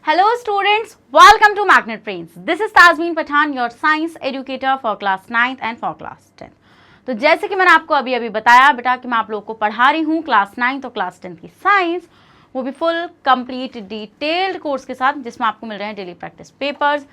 Hello students, welcome to Magnet Brains. This is Tazmeen Pathan, your science educator for class 9th and for class 10th. तो जैसे कि मैंने आपको अभी बताया बेटा कि मैं आप लोगों को पढ़ा रही हूँ क्लास 9th और क्लास 10th की साइंस, वो भी फुल कंप्लीट डिटेल्ड कोर्स के साथ जिसमें आपको मिल रहे हैं डेली प्रैक्टिस पेपर्स।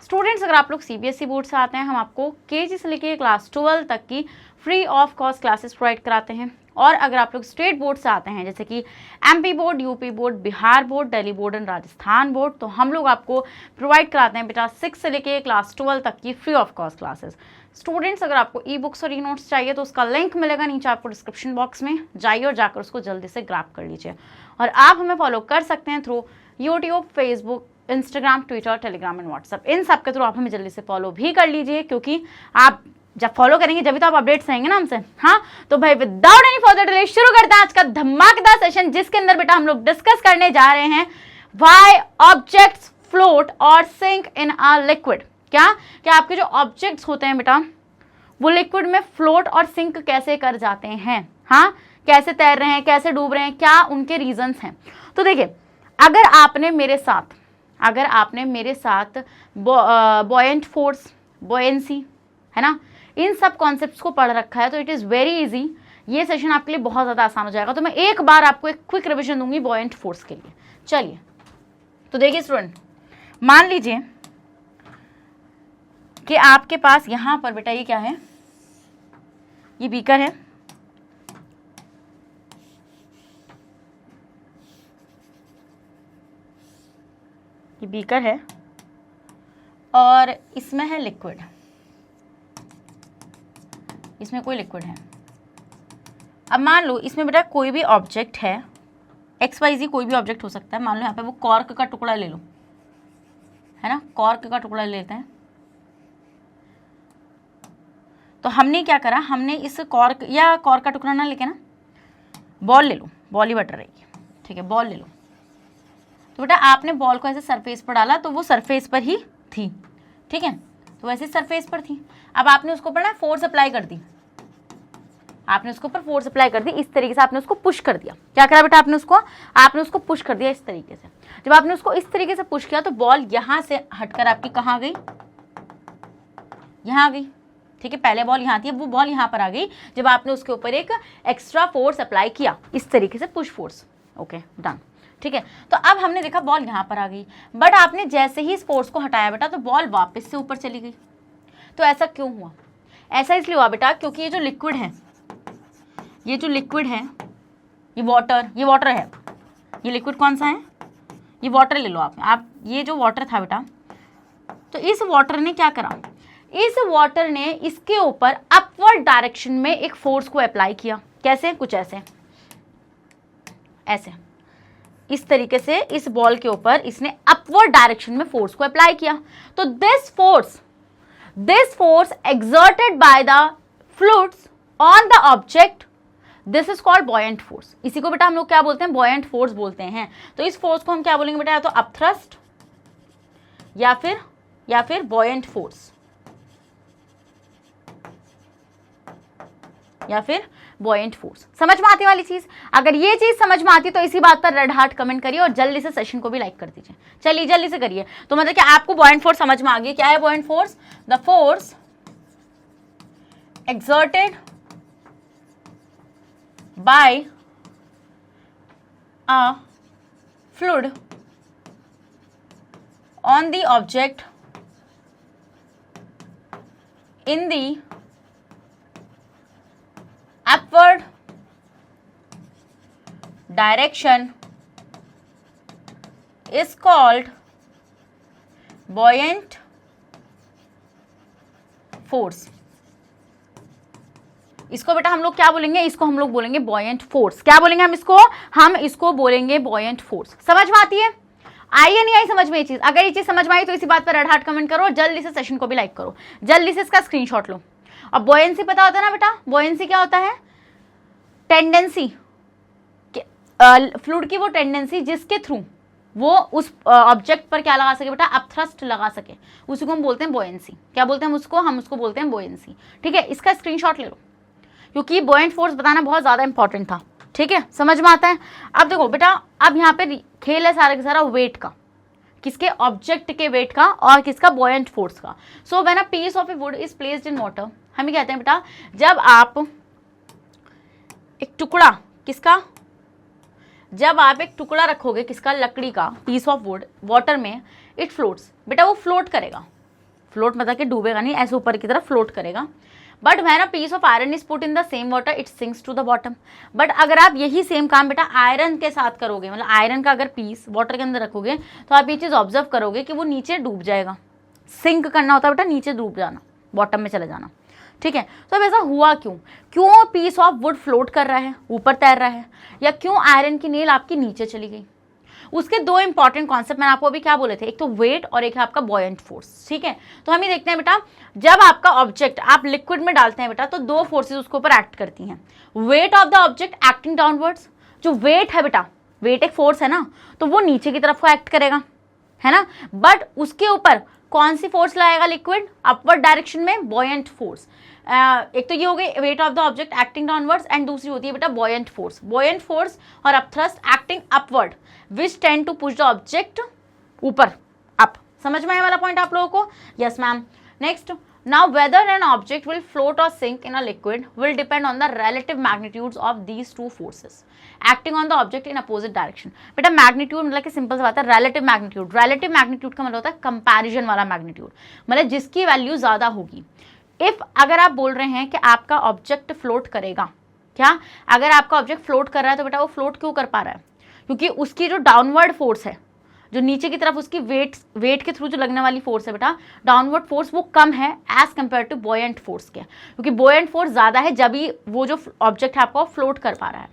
स्टूडेंट्स अगर आप लोग सीबीएसई बोर्ड से आते हैं, हम आपको केजी से लेकर क्लास 12 तक की free of cost classes provide कराते हैं। और अगर आप लोग स्टेट बोर्ड से आते हैं जैसे कि MP board, UP board, Bihar board, Delhi board and Rajasthan board, तो हम लोग आपको प्रोवाइड कराते हैं बेटा 6 से लेके क्लास 12 तक की free of cost classes. Students अगर आपको ई बुक्स और ई नोट्स चाहिए तो उसका लिंक मिलेगा नीचे आपको डिस्क्रिप्शन बॉक्स में, जाइए और जाकर उसको जल्दी से ग्रैब कर लीजिए। और आप हमें फॉलो कर सकते हैं through YouTube, Facebook, Instagram, Twitter, Telegram and WhatsApp. इन सब के थ्रू आप हमें जल्दी से फॉलो भी कर लीजिए, क्योंकि आप जब फॉलो करेंगे जब भी तो आप अपडेट्स रहेंगे ना हमसे। हाँ, तो भाई विदाउट एनी फर्दर डिले शुरू करते हैं आज का धमाकेदार सेशन, जिसके अंदर बेटा हम लोग डिस्कस करने जा रहे हैं व्हाई ऑब्जेक्ट्स फ्लोट और सिंक इन अ लिक्विड। क्या आपके जो ऑब्जेक्ट्स होते हैं बेटा वो लिक्विड में फ्लोट और सिंक कैसे कर जाते हैं। हाँ, कैसे तैर रहे हैं, कैसे डूब रहे हैं, क्या उनके रीजंस हैं। तो देखिए, अगर आपने मेरे साथ बॉयंट फोर्स, बॉयंसी, है ना, इन सब कॉन्सेप्ट्स को पढ़ रखा है तो इट इज़ वेरी इजी। ये सेशन आपके लिए बहुत ज़्यादा आसान हो जाएगा। तो मैं एक बार आपको एक क्विक रिवीजन दूंगी बॉयंट फोर्स के लिए। चलिए, तो देखिए स्टूडेंट, मान लीजिए कि आपके पास यहाँ पर बेटा ये क्या है, ये बीकर है, ये बीकर है और इसमें है लिक्विड, इसमें कोई लिक्विड है। अब मान लो इसमें बेटा कोई भी ऑब्जेक्ट है, XYZ कोई भी ऑब्जेक्ट हो सकता है। मान लो यहाँ पे वो कॉर्क का टुकड़ा ले लो, है ना, कॉर्क का टुकड़ा लेते हैं। तो हमने क्या करा, हमने इस कॉर्क या कॉर्क का टुकड़ा ना लेके ना बॉल ले लो, बॉल ही बटर रहेगी, ठीक है, बॉल ले लो। तो बेटा आपने बॉल को ऐसे सरफेस पर डाला तो वो सरफेस पर ही थी, ठीक है, तो वैसे सरफेस पर थी। अब आपने उसको ऊपर ना फोर्स अप्लाई कर दी, आपने उसके ऊपर फोर्स अप्लाई कर दी, इस तरीके से आपने उसको पुश कर दिया। क्या करा बेटा, आपने उसको पुश कर दिया इस तरीके से। जब आपने उसको इस तरीके से पुश किया तो बॉल यहाँ से हटकर आपकी कहाँ गई, यहाँ आ गई, ठीक है। पहले बॉल यहाँ थी, अब वो बॉल यहाँ पर आ गई जब आपने उसके ऊपर एक एक्स्ट्रा फोर्स अप्लाई किया, इस तरीके से पुश फोर्स। ओके, डन, ठीक है। तो अब हमने देखा बॉल यहाँ पर आ गई, बट आपने जैसे ही इस फोर्स को हटाया बेटा तो बॉल वापस से ऊपर चली गई। तो ऐसा क्यों हुआ? ऐसा इसलिए हुआ बेटा क्योंकि ये जो लिक्विड है, ये वाटर है। ये लिक्विड कौन सा है? ये वाटर ले लो आप ये जो वाटर था बेटा, तो इस वाटर ने क्या करा, इस वाटर ने इसके ऊपर अपवर्ड डायरेक्शन में एक फोर्स को अप्लाई किया। कैसे? कुछ ऐसे इस तरीके से इस बॉल के ऊपर इसने अपवर्ड डायरेक्शन में फोर्स को अप्लाई किया। तो this force exerted by the fluids on the object, this is called buoyant force। इसी को बेटा हम लोग क्या बोलते हैं? buoyant force बोलते हैं। तो इस फोर्स को हम क्या बोलेंगे बेटा? या तो अपथ्रस्ट या फिर buoyant force, या फिर buoyant force। समझ में आती वाली चीज? अगर ये चीज समझ में आती तो इसी बात पर रेड हार्ट कमेंट करिए और जल्दी से सेशन को भी लाइक कर दीजिए। चलिए जल्दी से करिए। तो मतलब कि आपको buoyant force समझ में आ गई। क्या है buoyant force? The force exerted by a fluid on the object in the upward direction is called buoyant force। इसको बेटा हम लोग क्या बोलेंगे? इसको हम लोग बोलेंगे buoyant force। क्या बोलेंगे हम इसको बोलेंगे buoyant force। समझ में आती है? आई या नहीं आई समझ में ये चीज? अगर ये चीज समझ में आई तो इसी बात पर रेड हार्ट कमेंट करो, जल्दी से सेशन को भी लाइक करो, जल्दी से इसका स्क्रीनशॉट लो। अब buoyancy पता होता है ना बेटा? buoyancy क्या होता है? टेंडेंसी, फ्लूइड की वो टेंडेंसी जिसके थ्रू वो उस ऑब्जेक्ट पर क्या लगा सके बेटा? अपथ्रस्ट लगा सके, उसी को हम बोलते हैं buoyancy। क्या बोलते हैं हम उसको बोलते हैं buoyancy, ठीक है। इसका स्क्रीनशॉट ले लो क्योंकि buoyant फोर्स बताना बहुत ज्यादा इंपॉर्टेंट था, ठीक है, समझ में आता है। अब देखो बेटा, अब यहाँ पे खेल है सारा का सारा वेट का, किसके, ऑब्जेक्ट के वेट का और किसका, बॉयंट फोर्स का। So when a piece of a wood is placed in water, हम कहते हैं बेटा जब आप एक टुकड़ा किसका, जब आप एक टुकड़ा रखोगे किसका, लकड़ी का, पीस ऑफ वुड वाटर में, इट फ्लोट्स, बेटा वो फ्लोट करेगा। फ्लोट मतलब कि डूबेगा नहीं, ऐसे ऊपर की तरफ फ्लोट करेगा। But when a piece of iron is put in the same water it sinks to the bottom. But अगर आप यही सेम काम बेटा आयरन के साथ करोगे, मतलब आयरन का अगर पीस वाटर के अंदर रखोगे तो आप ये चीज़ ऑब्जर्व करोगे कि वो नीचे डूब जाएगा। सिंक करना होता है बेटा, नीचे डूब जाना, बॉटम में चले जाना, ठीक है। तो अब ऐसा हुआ क्यों, क्यों पीस ऑफ वुड फ्लोट कर रहा है, ऊपर तैर रहा है, या क्यों आयरन की नेल आपकी नीचे चली गई। उसके दो इंपॉर्टेंट कॉन्सेप्ट मैंने आपको अभी क्या बोले थे, एक तो वेट और एक है आपका बॉयंट फोर्स, ठीक है। तो हम ये देखते हैं बेटा, जब आपका ऑब्जेक्ट आप लिक्विड में डालते हैं बेटा तो दो फोर्सेस उसके ऊपर एक्ट करती हैं। Wait of the object acting downwards, जो वेट है बेटा, वेट एक फोर्स है ना, तो वो नीचे की तरफ को एक्ट करेगा, है ना। बट उसके ऊपर कौन सी फोर्स लाएगा लिक्विड, अपवर्ड डायरेक्शन में, बॉयंट फोर्स। एक तो ये हो गई weight of the object acting downwards, and दूसरी होती है बेटा बॉयंट फोर्स। बॉयंट फोर्स और upthrust acting upward which tend to push the object ऊपर, अप। समझ में आया वाला पॉइंट आप लोगों को, yes ma'am. Next, now whether an object will float or sink in a liquid will depend on the relative magnitudes of these two forces acting on the object in opposite direction। बेटा magnitude मतलब कि simple सी बात है, relative magnitude। relative magnitude का मतलब होता है कंपैरिजन वाला मैग्नीट्यूड, मतलब जिसकी वैल्यू ज्यादा होगी। इफ अगर आप बोल रहे हैं कि आपका ऑब्जेक्ट फ्लोट करेगा, क्या अगर आपका ऑब्जेक्ट फ्लोट कर रहा है तो बेटा वो फ्लोट क्यों कर पा रहा है, क्योंकि उसकी जो डाउनवर्ड फोर्स है, जो नीचे की तरफ उसकी वेट के थ्रू जो लगने वाली फोर्स है बेटा, डाउनवर्ड फोर्स, वो कम है as compare to buoyant force के, क्योंकि बॉयंट फोर्स ज्यादा है जब ही वो जो ऑब्जेक्ट है आपका फ्लोट कर पा रहा है।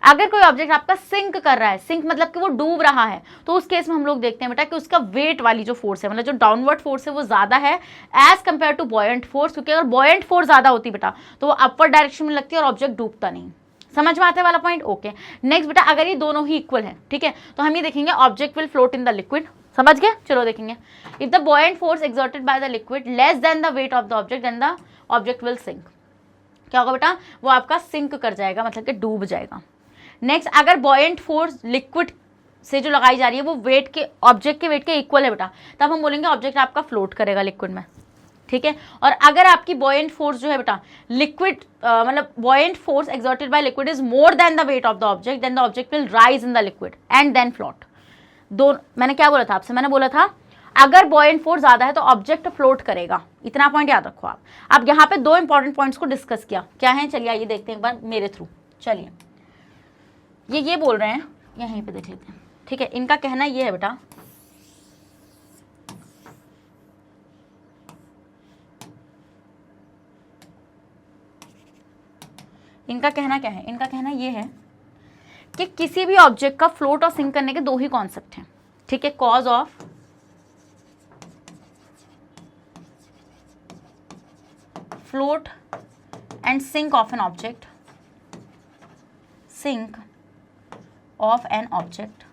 अगर कोई ऑब्जेक्ट आपका सिंक कर रहा है, सिंक मतलब कि वो डूब रहा है, तो उस केस में हम लोग देखते हैं बेटा कि उसका वेट वाली जो फोर्स है, मतलब जो डाउनवर्ड फोर्स है वो ज्यादा है as compare to buoyant force, क्योंकि अगर बॉयंट फोर्स ज्यादा होती बेटा तो वो अपवर्ड डायरेक्शन में लगती है और ऑब्जेक्ट डूबता नहीं। समझ में आते वाला पॉइंट, ओके। नेक्स्ट बेटा, अगर ये दोनों ही इक्वल है, ठीक है, तो हम ये देखेंगे object will float in the liquid, समझ गए, चलो देखेंगे। If the buoyant force exerted by the liquid less than the weight of the object then the object will sink. क्या होगा बेटा, वो आपका सिंक कर जाएगा, मतलब कि डूब जाएगा। नेक्स्ट, अगर बॉयंट फोर्स लिक्विड से जो लगाई जा रही है वो वेट के, ऑब्जेक्ट के वेट के इक्वल है बेटा, तब हम बोलेंगे ऑब्जेक्ट आपका फ्लोट करेगा लिक्विड में, ठीक है। और अगर आपकी बॉयंट फोर्स जो है बेटा लिक्विड, मतलब buoyant force exerted by liquid is more than the weight of the object then the object will rise in the liquid and then float. मैंने क्या बोला था आपसे, मैंने बोला था अगर बॉयंट फोर्स ज्यादा है तो ऑब्जेक्ट फ्लोट करेगा, इतना पॉइंट याद रखो आप। अब यहाँ पे दो इंपॉर्टेंट पॉइंट्स को डिस्कस किया, क्या है, चलिए आइए देखते हैं एक बार मेरे थ्रू। चलिए ये बोल रहे हैं, यहीं पे देख लेते हैं, ठीक है। इनका कहना ये है बेटा, इनका कहना क्या है, इनका कहना ये है कि किसी भी ऑब्जेक्ट का फ्लोट और सिंक करने के दो ही कॉन्सेप्ट हैं, ठीक है। Cause of float and sink of an object, sink of an object.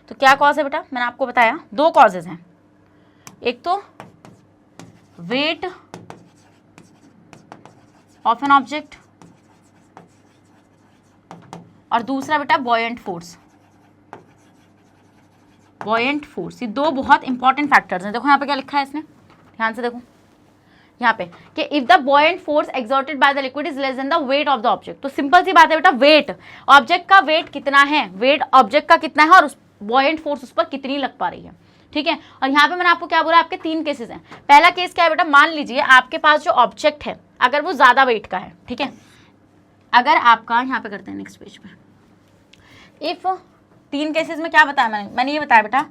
तो क्या कॉज है बेटा, मैंने आपको बताया दो कॉजेज हैं, एक तो वेट ऑफ एन ऑब्जेक्ट और दूसरा बेटा बॉयंट फोर्स। बॉयंट फोर्स, ये दो बहुत इंपॉर्टेंट फैक्टर्स हैं। देखो यहाँ पे क्या लिखा है इसने, ध्यान से देखो यहाँ पे कि if the buoyant force exerted by the liquid is less than the weight of the object. तो सिंपल सी बात है बेटा, वेट ऑब्जेक्ट का वेट कितना है, वेट ऑब्जेक्ट का कितना है और बॉयंट फोर्स उस पर कितनी लग पा रही है, ठीक है। और यहाँ पे मैंने आपको क्या बोला, आपके तीन केसेस हैं। पहला केस क्या है बेटा, मान लीजिए आपके पास जो ऑब्जेक्ट है अगर वो ज्यादा वेट का है, ठीक है। अगर आपका, यहाँ पे करते हैं नेक्स्ट पेज पे, इफ तीन केसेस में क्या बताया मैंने ये बताया बेटा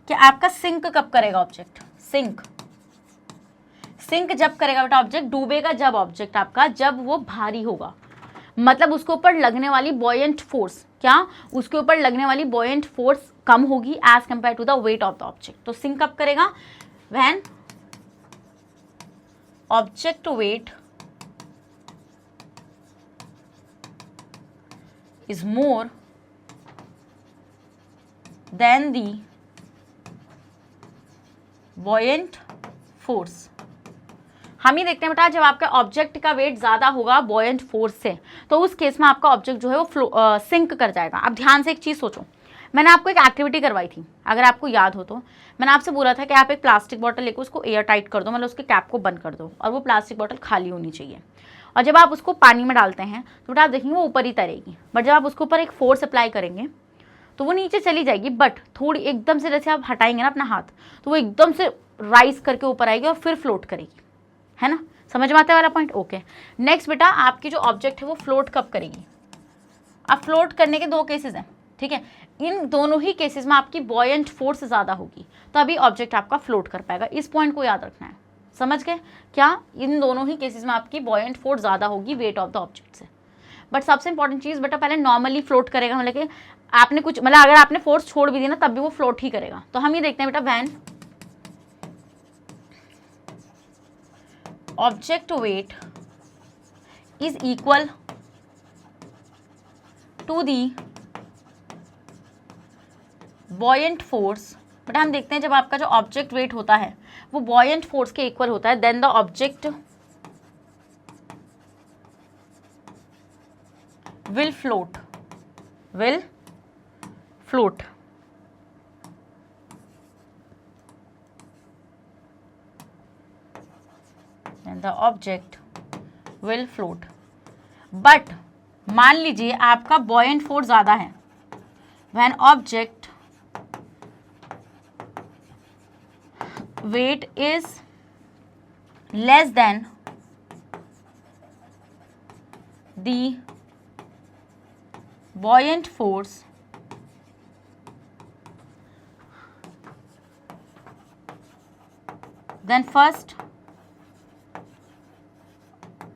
कि आपका सिंक कब करेगा ऑब्जेक्ट, सिंक जब करेगा बेटा ऑब्जेक्ट, डूबेगा जब ऑब्जेक्ट आपका, जब वो भारी होगा, मतलब उसके ऊपर लगने वाली बॉयंट फोर्स, क्या उसके ऊपर लगने वाली बॉयंट फोर्स कम होगी as compare to the weight of the object. तो सिंक कब करेगा, when object weight is more than the buoyant force, हम ही देखते हैं बेटा, जब आपका ऑब्जेक्ट का वेट ज़्यादा होगा बॉयंट फोर्स से, तो उस केस में आपका ऑब्जेक्ट जो है वो सिंक कर जाएगा। अब ध्यान से एक चीज़ सोचो, मैंने आपको एक एक्टिविटी करवाई थी, अगर आपको याद हो तो मैंने आपसे बोला था कि आप एक प्लास्टिक बॉटल लेकर उसको एयर टाइट कर दो, मतलब उसके कैप को बंद कर दो, और वो प्लास्टिक बॉटल खाली होनी चाहिए। और जब आप उसको पानी में डालते हैं तो बेटा आप देखेंगे वो ऊपर ही तैरेगी, बट जब आप उसके ऊपर एक फोर्स अप्लाई करेंगे तो वो नीचे चली जाएगी, बट थोड़ी एकदम से जैसे आप हटाएंगे ना अपना हाथ, तो वो एकदम से राइज करके ऊपर आएगी और फिर फ्लोट करेगी, है ना। समझ में आता है वाला पॉइंट? ओके। नेक्स्ट बेटा, आपकी जो ऑब्जेक्ट है वो फ्लोट कब करेगी? अब फ्लोट करने के दो केसेस हैं, ठीक है। इन दोनों ही केसेस में आपकी बॉयंट फोर्स ज़्यादा होगी, तो अभी ऑब्जेक्ट आपका फ्लोट कर पाएगा। इस पॉइंट को याद रखना है, समझ गए क्या? इन दोनों ही केसेस में आपकी बॉयंट फोर्स ज़्यादा होगी वेट ऑफ द ऑब्जेक्ट से। बट सबसे इंपॉर्टेंट चीज़ बेटा, पहले नॉर्मली फ्लोट करेगा, मतलब कि आपने कुछ, मतलब अगर आपने फोर्स छोड़ भी दी ना तब भी वो फ्लोट ही करेगा। तो हम ये देखते हैं बेटा, when object weight is equal to the buoyant force, बेटा हम देखते हैं जब आपका जो ऑब्जेक्ट वेट होता है वो बॉयंट फोर्स के इक्वल होता है, then the object will float, and the object will float। But मान लीजिए आपका बॉयंट फोर्स ज़्यादा है, when object weight is less than the buoyant force, then first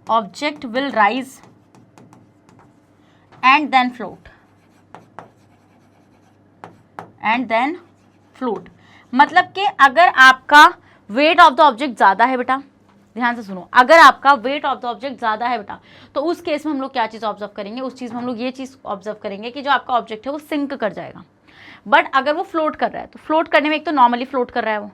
object will rise and then float, मतलब कि अगर आपका वेट ऑफ द ऑब्जेक्ट ज़्यादा है बेटा, ध्यान से सुनो, अगर आपका वेट ऑफ द ऑब्जेक्ट ज़्यादा है बेटा, तो उस केस में हम लोग क्या चीज़ ऑब्जर्व करेंगे? उस चीज़ में हम लोग ये चीज़ ऑब्जर्व करेंगे कि जो आपका ऑब्जेक्ट है वो सिंक कर जाएगा। बट अगर वो फ्लोट कर रहा है, तो फ्लोट करने में एक तो नॉर्मली फ्लोट कर रहा है वो,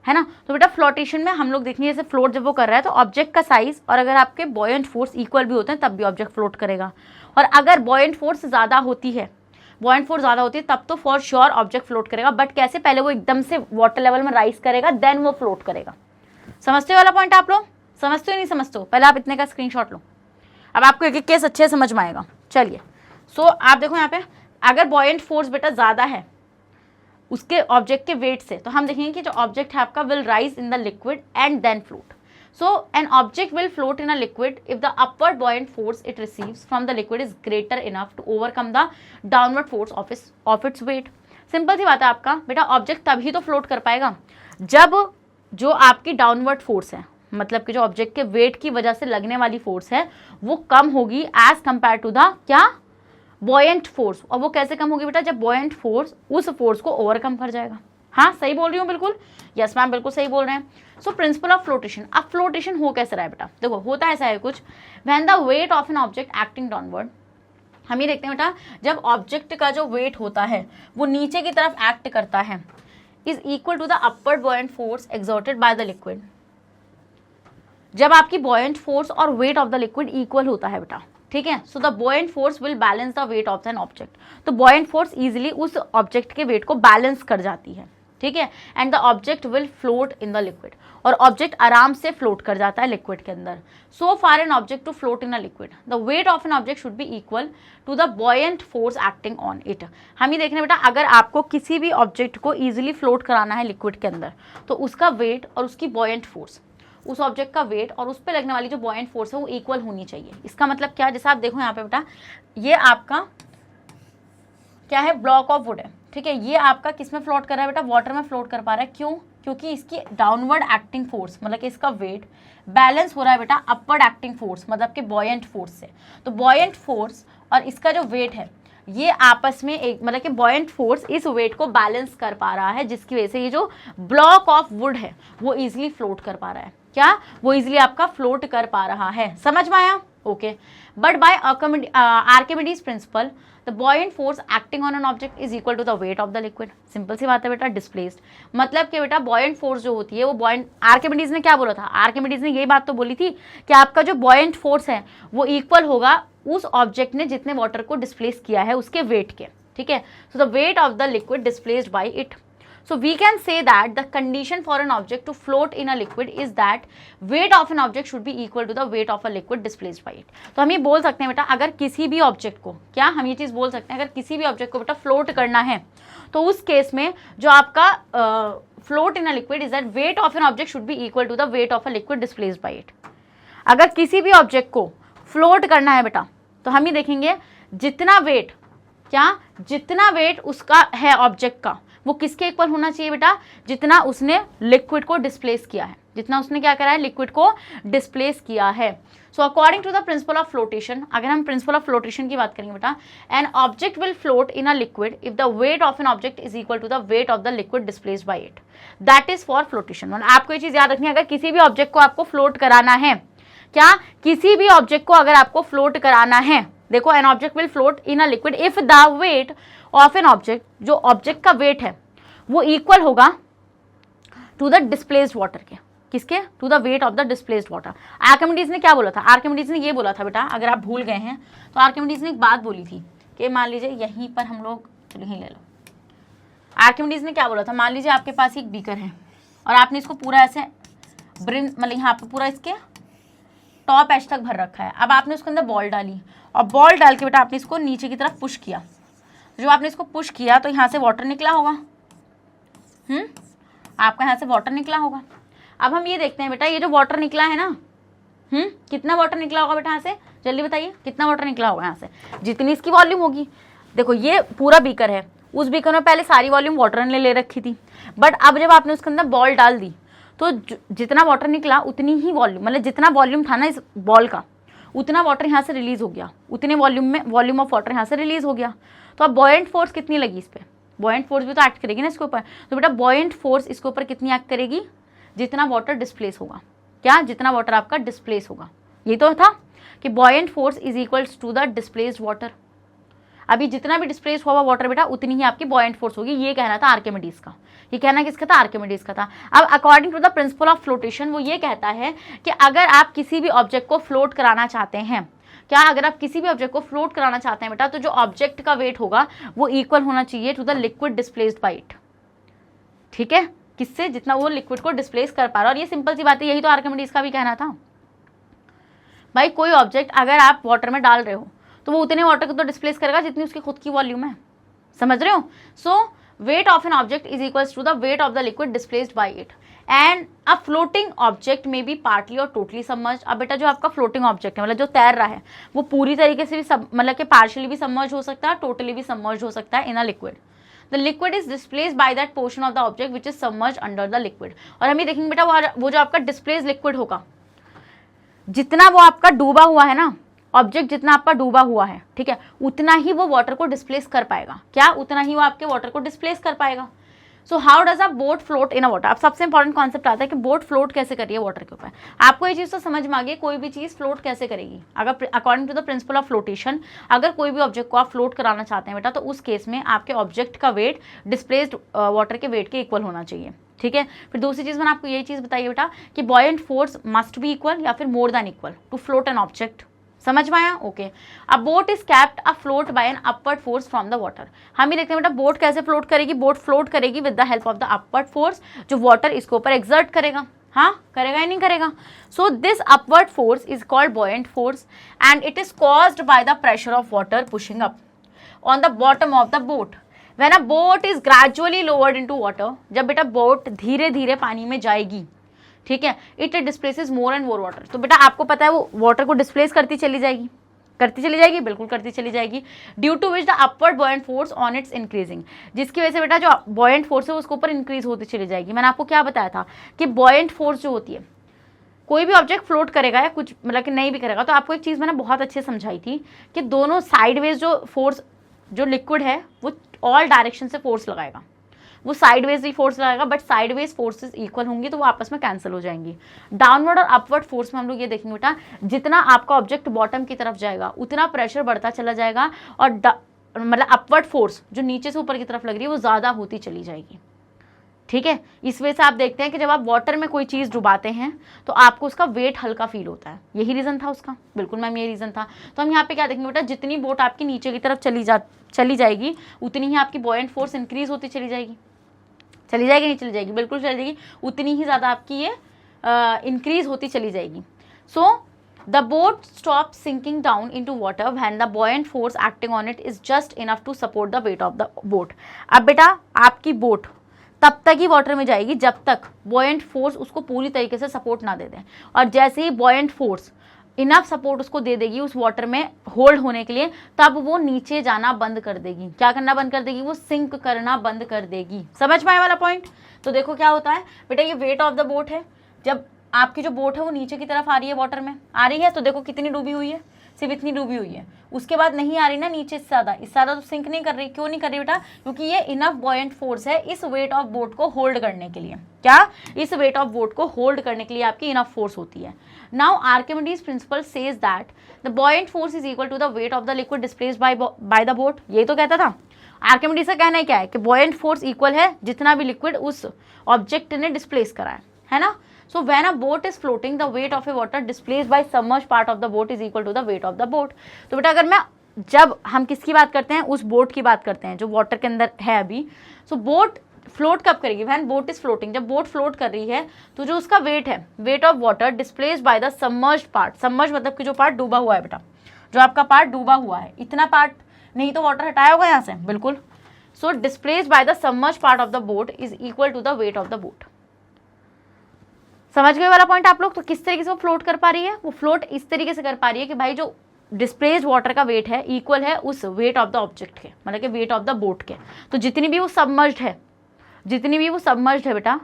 है ना। तो बेटा फ्लोटेशन में हम लोग देखेंगे जैसे फ्लोट जब वो कर रहा है तो ऑब्जेक्ट का साइज और अगर आपके बॉयंट फोर्स इक्वल भी होते हैं तब भी ऑब्जेक्ट फ्लोट करेगा। और अगर बॉयंट फोर्स ज़्यादा होती है, तब तो फॉर श्योर ऑब्जेक्ट फ्लोट करेगा। बट कैसे? पहले वो एकदम से वाटर लेवल में राइज करेगा, देन वो फ्लोट करेगा। समझते हो वाला पॉइंट? आप लोग समझते हो नहीं समझते हो? पहले आप इतने का स्क्रीनशॉट लो, अब आपको एक एक केस अच्छे समझ में आएगा। चलिए, सो आप देखो यहाँ पे, अगर बॉयंट फोर्स बेटा ज़्यादा है उसके ऑब्जेक्ट के वेट से, तो हम देखेंगे कि जो ऑब्जेक्ट है आपका will rise in the liquid and then float. So an object will float in a liquid if the upward buoyant force it receives from the liquid is greater enough to overcome the downward force of its weight। Simple सी बात है आपका बेटा, object तभी तो float कर पाएगा जब जो आपकी डाउनवर्ड फोर्स है, मतलब कि जो ऑब्जेक्ट के वेट की वजह से लगने वाली फोर्स है वो कम होगी एज कंपेयर टू द क्या? Buoyant force. और वो कैसे कम होगी बेटा? जब बॉयंट फोर्स उस फोर्स को ओवरकम कर जाएगा। हाँ सही बोल रही हूँ बिल्कुल? यस मैम बिल्कुल सही बोल रहे हैं। So principal of flotation. अब फ्लोटेशन हो कैसे रहा है बेटा? देखो होता ऐसा है कुछ, when the weight of an object acting downward, हम ये देखते हैं बेटा जब ऑब्जेक्ट का जो वेट होता है वो नीचे की तरफ एक्ट करता है, is equal to the upward buoyant force exerted by the liquid. जब आपकी बॉयंट फोर्स और weight of the liquid equal होता है बेटा, ठीक है, so the buoyant force will balance the weight of an object. तो बॉयंट फोर्स इजीली उस ऑब्जेक्ट के वेट को बैलेंस कर जाती है, ठीक है, and the object will float in the liquid. और ऑब्जेक्ट आराम से फ्लोट कर जाता है लिक्विड के अंदर। So for an object to float in a liquid the weight of an object should be equal to the buoyant force acting on it. हम ये देखने बेटा, अगर आपको किसी भी ऑब्जेक्ट को इजीली फ्लोट कराना है लिक्विड के अंदर, तो उसका वेट और उसकी बॉयंट फोर्स, उस ऑब्जेक्ट का वेट और उस पर लगने वाली जो बॉयंट फोर्स है वो इक्वल होनी चाहिए। इसका मतलब क्या? जैसे आप देखो यहाँ पे बेटा, ये आपका क्या है? ब्लॉक ऑफ वुड है, ठीक है। ये आपका किस में फ्लोट कर रहा है बेटा? वाटर में फ्लोट कर पा रहा है। क्यों? क्योंकि इसकी डाउनवर्ड एक्टिंग फोर्स, मतलब कि इसका वेट बैलेंस हो रहा है बेटा अपवर्ड एक्टिंग फोर्स, मतलब कि बॉयंट फोर्स से। तो बॉयंट फोर्स और इसका जो वेट है ये आपस में एक, मतलब कि बॉयंट फोर्स इस वेट को बैलेंस कर पा रहा है, जिसकी वजह से ये जो ब्लॉक ऑफ वुड है वो इजीली फ्लोट कर पा रहा है। क्या? वो इजीली आपका फ्लोट कर पा रहा है। समझ में आया? Okay, but by Archimedes principle the buoyant force acting on an object is equal to the weight of the liquid. Simple सी बात है बेटा, डिस्प्लेस्ड मतलब कि बेटा बॉयंट फोर्स जो होती है वो बॉयंट, आर्किमिडीज ने क्या बोला था, आर्किमिडीज ने यही बात तो बोली थी कि आपका जो बॉयंट फोर्स है वो इक्वल होगा उस ऑब्जेक्ट ने जितने वाटर को डिस्प्लेस किया है उसके वेट के, ठीक है। So the weight of the liquid displaced by it. So we can say that the condition for an object to float in a liquid is that weight of an object should be equal to the weight of a liquid displaced by it। तो हम ये बोल सकते हैं बेटा, अगर किसी भी ऑब्जेक्ट को, क्या हम ये चीज़ बोल सकते हैं, अगर किसी भी ऑब्जेक्ट को बेटा फ्लोट करना है तो उस केस में जो आपका float in a liquid is that weight of an object should be equal to the weight of a liquid displaced by it. अगर किसी भी ऑब्जेक्ट को फ्लोट करना है बेटा तो हम ये देखेंगे जितना वेट, क्या जितना वेट उसका है ऑब्जेक्ट का वो किसके इक्वल होना चाहिए बेटा, जितना उसने लिक्विड को डिस्प्लेस किया है, जितना उसने क्या करा है, लिक्विड को डिस्प्लेस किया है। So according to the principle of flotation, अगर हम प्रिंसिपल ऑफ फ्लोटेशन की बात करेंगे बेटा, an object will float in a liquid if the weight of an object is equal to the weight of the liquid displaced by it, that is for flotation. आपको ये चीज याद रखनी है, अगर किसी भी ऑब्जेक्ट को आपको फ्लोट कराना है, क्या किसी भी ऑब्जेक्ट को अगर आपको फ्लोट कराना है, देखो N object will float in a liquid if the weight of an object, जो ऑब्जेक्ट का वेट है वो इक्वल होगा टू द डिस्प्लेस्ड वाटर के, किसके, to the weight of the displaced water. Archimedes ने क्या बोला था, आर्किमिडीज ने ये बोला था बेटा, अगर आप भूल गए हैं तो आर्किमिडीज ने एक बात बोली थी कि मान लीजिए यहीं पर हम लोग, चलो यहीं ले लो, आर्किमिडीज ने क्या बोला था, मान लीजिए आपके पास एक बीकर है और आपने इसको पूरा ऐसे ब्रिन मतलब यहाँ पर पूरा इसके टॉप एज तक भर रखा है। अब आपने उसके अंदर बॉल डाली और बॉल डाल के बेटा आपने इसको नीचे की तरफ पुश किया, जो आपने इसको पुश किया तो यहाँ से वाटर निकला होगा, आपका यहाँ से वाटर निकला होगा। अब हम ये देखते हैं बेटा, ये जो वाटर निकला है ना, कितना वाटर निकला होगा बेटा यहाँ से, जल्दी बताइए कितना वाटर निकला होगा यहाँ से, जितनी इसकी वॉल्यूम होगी। देखो ये पूरा बीकर है, उस बीकर में पहले सारी वॉल्यूम वाटर ने ले रखी थी, बट अब जब आपने उसके अंदर बॉल डाल दी तो जितना वाटर निकला उतनी ही वॉल्यूम, मतलब जितना वॉल्यूम था ना इस बॉल का उतना वाटर यहाँ से रिलीज हो गया, उतने वॉल्यूम में वॉल्यूम ऑफ वाटर यहाँ से रिलीज हो गया। तो अब बॉयंट फोर्स कितनी लगी इस पर, बॉयंट फोर्स भी तो एक्ट करेगी ना इसके ऊपर, तो बेटा बॉयंट फोर्स इसके ऊपर कितनी एक्ट करेगी, जितना वाटर डिस्प्लेस होगा, क्या जितना वाटर आपका डिस्प्लेस होगा। ये तो था कि buoyant force is equals to the displaced water. अभी जितना भी डिस्प्लेस हुआ वाटर बेटा उतनी ही आपकी बॉयंट फोर्स होगी, ये कहना था आर्किमिडीज का। ये कहना किसका था, आर्किमिडीज का था। अब according to the principle of flotation वो ये कहता है कि अगर आप किसी भी ऑब्जेक्ट को फ्लोट कराना चाहते हैं, क्या अगर आप किसी भी ऑब्जेक्ट को फ्लोट कराना चाहते हैं बेटा, तो जो ऑब्जेक्ट का वेट होगा वो इक्वल होना चाहिए to the liquid displaced by it, ठीक है, किससे, जितना वो लिक्विड को डिस्प्लेस कर पा रहा है। और ये सिंपल सी बात है, यही तो आर्किमिडीज का भी कहना था भाई, कोई ऑब्जेक्ट अगर आप वाटर में डाल रहे हो तो वो उतने वाटर को तो डिस्प्लेस करेगा जितनी उसकी खुद की वॉल्यूम है, समझ रहे हो। So weight of an object is equals to the weight of the liquid displaced by it and a floating object में बी पार्टली और टोटली सबमर्ज्ड। अब बेटा जो आपका फ्लोटिंग ऑब्जेक्ट है मतलब जो तैर रहा है वो पूरी तरीके से भी मतलब कि पार्शियली भी सबमर्ज हो सकता है, टोटली भी सबमर्ज हो सकता है in a liquid. The liquid is displaced by that portion of the object which is submerge under the liquid. और हम ये देखेंगे बेटा वो जो आपका डिस्प्लेस लिक्विड होगा, जितना वो आपका डूबा हुआ है ना ऑब्जेक्ट, जितना आपका डूबा हुआ है, ठीक है, उतना ही वो वाटर को डिस्प्लेस कर पाएगा, क्या उतना ही वो आपके वाटर को डिस्प्लेस कर पाएगा। So how does a boat float in a water. अब सबसे इंपॉर्टेंट कॉन्सेप्ट आता है कि बोट फ्लोट कैसे कर रही है वाटर के ऊपर। आपको ये चीज़ तो समझ में आ गई, कोई भी चीज़ फ्लोट कैसे करेगी, अगर according to the principle of flotation अगर कोई भी ऑब्जेक्ट को आप फ्लोट कराना चाहते हैं बेटा तो उस केस में आपके ऑब्जेक्ट का वेट डिस्प्लेस्ड वाटर के वेट के इक्वल होना चाहिए, ठीक है। फिर दूसरी चीज़ मैंने आपको यही चीज़ बताई बेटा कि buoyant force must be equal या फिर more than equal to float an object, समझ में आया, okay. A boat is kept afloat by an upward force from the water. हम ही देखते हैं बेटा बोट कैसे फ्लोट करेगी, बोट फ्लोट करेगी with the help of the upward force, जो वाटर इसके ऊपर एक्सर्ट करेगा, हाँ करेगा या नहीं करेगा। So this upward force is called buoyant force and it is caused by the pressure of water pushing up on the bottom of the boat when a boat is gradually lowered into water. जब बेटा boat धीरे धीरे पानी में जाएगी, ठीक है, it displaces more and more water. तो बेटा आपको पता है वो वाटर को डिस्प्लेस करती चली जाएगी, बिल्कुल करती चली जाएगी, due to which the upward buoyant force on it's increasing, जिसकी वजह से बेटा जो बॉयंट फोर्स है उसके ऊपर इंक्रीज होती चली जाएगी। मैंने आपको क्या बताया था कि बॉयंट फोर्स जो होती है, कोई भी ऑब्जेक्ट फ्लोट करेगा या कुछ मतलब कि नहीं भी करेगा, तो आपको एक चीज़ मैंने बहुत अच्छे समझाई थी कि दोनों साइडवेज जो फोर्स जो लिक्विड है वो ऑल डायरेक्शन से फोर्स लगाएगा। वो साइडवेज भी फोर्स लगाएगा, बट साइडवेज फोर्सेस इक्वल होंगी तो वो आपस में कैंसिल हो जाएंगी। डाउनवर्ड और अपवर्ड फोर्स में हम लोग ये देखेंगे बेटा, जितना आपका ऑब्जेक्ट बॉटम की तरफ जाएगा उतना प्रेशर बढ़ता चला जाएगा, और मतलब अपवर्ड फोर्स जो नीचे से ऊपर की तरफ लग रही है वो ज़्यादा होती चली जाएगी। ठीक है, इस वजह से आप देखते हैं कि जब आप वाटर में कोई चीज़ डुबाते हैं तो आपको उसका वेट हल्का फील होता है। यही रीज़न था उसका, बिल्कुल मैम ये रीज़न था। तो हम यहाँ पे क्या देखेंगे बेटा, जितनी बोट आपकी नीचे की तरफ चली जाएगी उतनी ही आपकी बॉयंट फोर्स इंक्रीज होती चली जाएगी। चली जाएगी नहीं चली जाएगी, बिल्कुल चली जाएगी, उतनी ही ज़्यादा आपकी ये इंक्रीज होती चली जाएगी। So the boat stop sinking down into water when the buoyant force acting on it is just enough to support the weight of the boat. अब बेटा आपकी बोट तब तक ही वाटर में जाएगी जब तक बॉयंट फोर्स उसको पूरी तरीके से सपोर्ट ना दे दें, और जैसे ही बॉयंट फोर्स इनफ सपोर्ट उसको दे देगी उस वाटर में होल्ड होने के लिए, तब वो नीचे जाना बंद कर देगी। क्या करना बंद कर देगी? वो सिंक करना बंद कर देगी। समझ पाए वाला पॉइंट? तो देखो क्या होता है बेटा, ये वेट ऑफ द बोट है। जब आपकी जो बोट है वो नीचे की तरफ आ रही है, वाटर में आ रही है, तो देखो कितनी डूबी हुई है, सिर्फ इतनी डूबी हुई है। उसके बाद नहीं आ रही ना नीचे से ज़्यादा, इससे ज़्यादा तो सिंक नहीं कर रही। क्यों नहीं कर रही बेटा? क्योंकि ये इनफ बॉयंट फोर्स है इस वेट ऑफ बोट को होल्ड करने के लिए। क्या? इस वेट ऑफ बोट को होल्ड करने के लिए आपकी इनफ फोर्स होती है। Now Archimedes principle says that the buoyant force is equal to the weight of the liquid displaced by the boat. ये तो कहता था आर्किमिडीज का कहना है क्या है कि बॉयंट फोर्स इक्वल है जितना भी लिक्विड उस ऑब्जेक्ट ने डिस्प्लेस करा है ना। So when a boat is floating, the weight of a water displaced by submerged part of the boat is equal to the weight of the boat. तो बेटा अगर जब हम किसकी बात करते हैं, उस बोट की बात करते हैं जो वाटर के अंदर है अभी। सो बोट फ्लोट कब करेगी? व्हेन बोट इज फ्लोटिंग, जब बोट फ्लोट कर रही है तो जो उसका वेट है, weight of water displaced by the submerged part. Submerged मतलब कि जो पार्ट डूबा हुआ है बेटा, जो आपका पार्ट डूबा हुआ है, इतना पार्ट नहीं तो वाटर हटाया होगा यहाँ से, बिल्कुल। So displaced by the submerged part of the boat is equal to the weight of the boat. समझ गए वाला पॉइंट आप लोग? तो किस तरीके से वो फ्लोट कर पा रही है? वो फ्लोट इस तरीके से कर पा रही है कि भाई जो डिस्प्लेस्ड वाटर का वेट है इक्वल है उस वेट ऑफ द ऑब्जेक्ट के, मतलब कि वेट ऑफ द बोट के। तो जितनी भी वो सबमर्ज्ड है बेटा,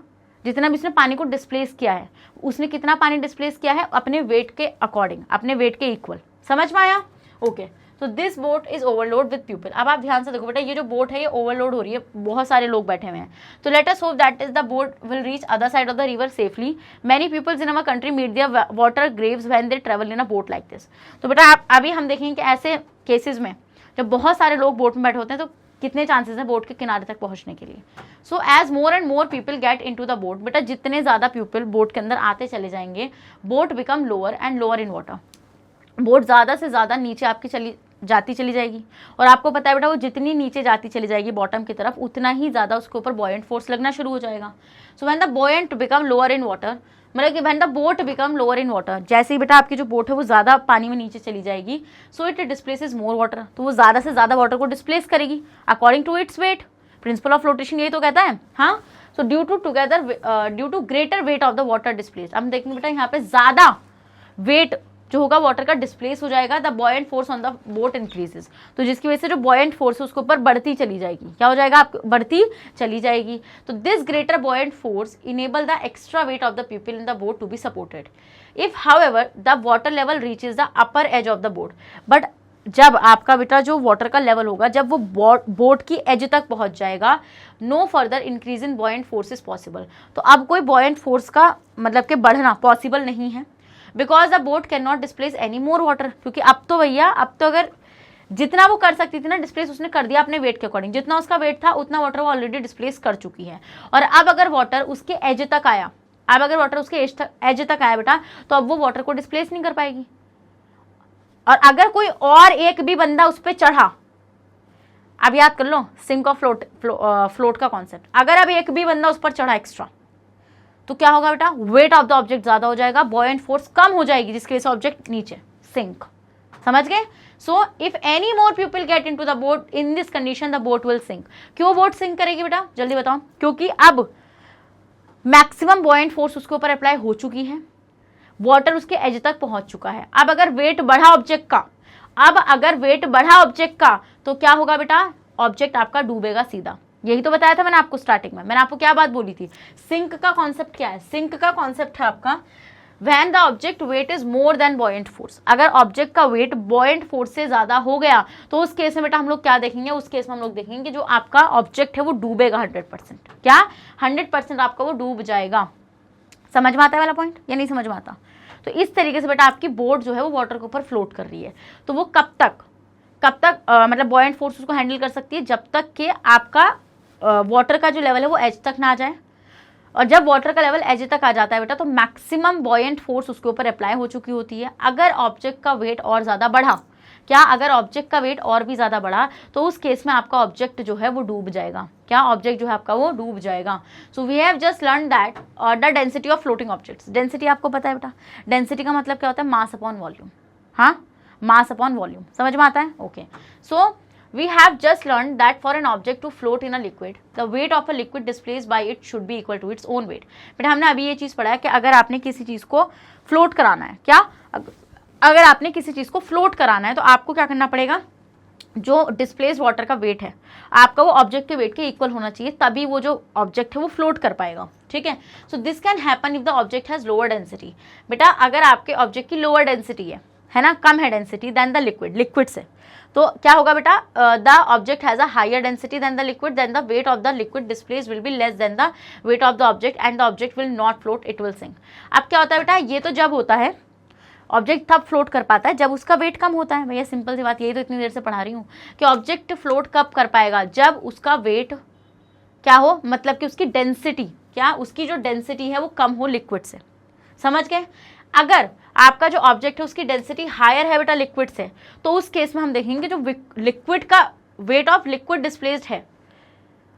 जितना भी उसने पानी को डिस्प्लेस किया है, उसने कितना पानी डिस्प्लेस किया है? अपने वेट के अकॉर्डिंग, अपने वेट के इक्वल। समझ में आया? ओके। तो this boat is overload with people. अब आप ध्यान से देखो बेटा, ये जो बोट है ये ओवरलोड हो रही है, बहुत सारे लोग बैठे हुए हैं। तो let us hope that is the boat will reach other side of the river safely. Many peoples in our country meet their water graves when they travel in a boat like this. तो बेटा अभी हम देखेंगे कि ऐसे cases में जब बहुत सारे लोग बोट में बैठे होते हैं तो कितने चांसेस हैं बोट के किनारे तक पहुंचने के लिए। So as more and more people get into the boat, बेटा जितने ज़्यादा पीपल बोट के अंदर आते चले जाएंगे, boat become lower and lower in water. Boat ज़्यादा से ज़्यादा नीचे आपकी जाती चली जाएगी, और आपको पता है बेटा वो जितनी नीचे जाती चली जाएगी बॉटम की तरफ, उतना ही ज़्यादा उसके ऊपर बॉयंट फोर्स लगना शुरू हो जाएगा। So when the buoyant become lower in water, मतलब कि when the boat become lower in water, जैसे ही बेटा आपकी जो बोट है वो ज़्यादा पानी में नीचे चली जाएगी, so it displaces more water, तो वो ज़्यादा से ज़्यादा वाटर को डिस्प्लेस करेगी according to its weight. Principle of flotation यही तो कहता है। हाँ, so due to greater weight of the water displace. अब देखेंगे बेटा यहाँ पे ज़्यादा वेट जो होगा वाटर का डिस्प्लेस हो जाएगा, the buoyant force on the boat increases. तो जिसकी वजह से जो बॉयंट फोर्स है उसके ऊपर बढ़ती चली जाएगी। क्या हो जाएगा? आप बढ़ती चली जाएगी। तो this greater buoyant force enable the extra weight of the people in the boat to be supported. If however the water level reaches the upper edge of the boat, but जब आपका बेटा जो वाटर का level होगा, जब वो boat की as तक पहुंच जाएगा, no further increase in buoyant force is possible. तो अब कोई बॉयंट फोर्स का मतलब कि बढ़ना पॉसिबल नहीं है, because the boat can not displace any more water. क्योंकि अब तो भैया, अब तो अगर जितना वो कर सकती थी ना डिस्प्लेस, उसने कर दिया अपने वेट के अकॉर्डिंग। जितना उसका वेट था उतना वाटर वो ऑलरेडी डिस्प्लेस कर चुकी है। और अब अगर वाटर उसके एज तक आया, एज तक आया बेटा, तो अब वो वाटर को डिस्प्लेस नहीं कर पाएगी। और अगर कोई और एक भी बंदा उस पर चढ़ा, अब याद कर लो सिंक और फ्लोट का कॉन्सेप्ट, अगर अब एक भी बंदा उस पर चढ़ा एक्स्ट्रा, तो क्या होगा बेटा? वेट ऑफ द ऑब्जेक्ट ज्यादा हो जाएगा, बॉयंट फोर्स कम हो जाएगी, जिसकी वजह से ऑब्जेक्ट नीचे सिंक। समझ गए? So if any more people get into the boat in this condition the boat will sink. क्यों बोट सिंक करेगी बेटा? जल्दी बताओ। क्योंकि अब मैक्सिमम बॉयंट फोर्स उसके ऊपर अप्लाई हो चुकी है, वाटर उसके एज तक पहुंच चुका है। अब अगर वेट बढ़ा ऑब्जेक्ट का, तो क्या होगा बेटा? ऑब्जेक्ट आपका डूबेगा सीधा। यही तो बताया था मैंने आपको स्टार्टिंग में। मैंने आपको क्या बात बोली थी? सिंक का कॉन्सेप्ट क्या है? सिंक का कॉन्सेप्ट है आपका when the object weight is more then buoyant force, अगर ऑब्जेक्ट का वेट बॉयंट फोर्स से ज्यादा हो गया तो उस केस में बेटा हम लोग क्या देखेंगे, उस केस में हम लोग देखेंगे कि जो आपका ऑब्जेक्ट है वो डूबेगा 100%, क्या 100% आपका वो डूब जाएगा। समझ में आता है वाला पॉइंट या नहीं समझ में आता? तो इस तरीके से बेटा आपकी बोट जो है वो वाटर के ऊपर फ्लोट कर रही है, तो वो कब तक मतलब बॉयंट फोर्स उसको हैंडल कर सकती है, जब तक कि आपका वाटर का जो लेवल है वो एज तक ना आ जाए। और जब वाटर का लेवल एज तक आ जाता है बेटा तो मैक्सिमम बॉयंट फोर्स उसके ऊपर अप्लाई हो चुकी होती है। अगर ऑब्जेक्ट का वेट और ज़्यादा बढ़ा, क्या अगर ऑब्जेक्ट का वेट और भी ज़्यादा बढ़ा तो उस केस में आपका ऑब्जेक्ट जो है वो डूब जाएगा, क्या ऑब्जेक्ट जो है आपका वो डूब जाएगा। So we have just learn that the density of floating objects. Density आपको पता है बेटा, डेंसिटी का मतलब क्या होता है, मास अपॉन वॉल्यूम। हाँ, मास अपॉन वॉल्यूम, समझ में आता है? Okay, so we have just learned that for an object to float in a liquid, the weight of a liquid displaced by it should be equal to its own weight। बेटा हमने अभी ये चीज़ पढ़ा है कि अगर आपने किसी चीज़ को फ्लोट कराना है, क्या अगर आपने किसी चीज़ को फ्लोट कराना है तो आपको क्या करना पड़ेगा, जो डिस्प्लेस वाटर का वेट है आपका वो ऑब्जेक्ट के वेट के इक्वल होना चाहिए, तभी वो जो ऑब्जेक्ट है वो फ्लोट कर पाएगा। ठीक है, so this can happen if the object has lower density. बेटा अगर आपके ऑब्जेक्ट की लोअर डेंसिटी है ना, कम है डेंसिटी देन द लिक्विड से, तो क्या होगा बेटा, the object has a higher density than the liquid, then the weight of the liquid displace will be less than the weight of the object and the object will not float, it will sink. अब क्या होता है बेटा, ये तो जब होता है ऑब्जेक्ट तब फ्लोट कर पाता है जब उसका वेट कम होता है। भैया सिंपल सी बात, यही तो इतनी देर से पढ़ा रही हूँ कि ऑब्जेक्ट फ्लोट कब कर पाएगा, जब उसका वेट क्या हो, मतलब कि उसकी डेंसिटी, क्या उसकी जो डेंसिटी है वो कम हो लिक्विड से। समझ गए? अगर आपका जो ऑब्जेक्ट है उसकी डेंसिटी हायर है बेटा लिक्विड से, तो उस केस में हम देखेंगे जो लिक्विड का वेट ऑफ लिक्विड डिस्प्लेस्ड है,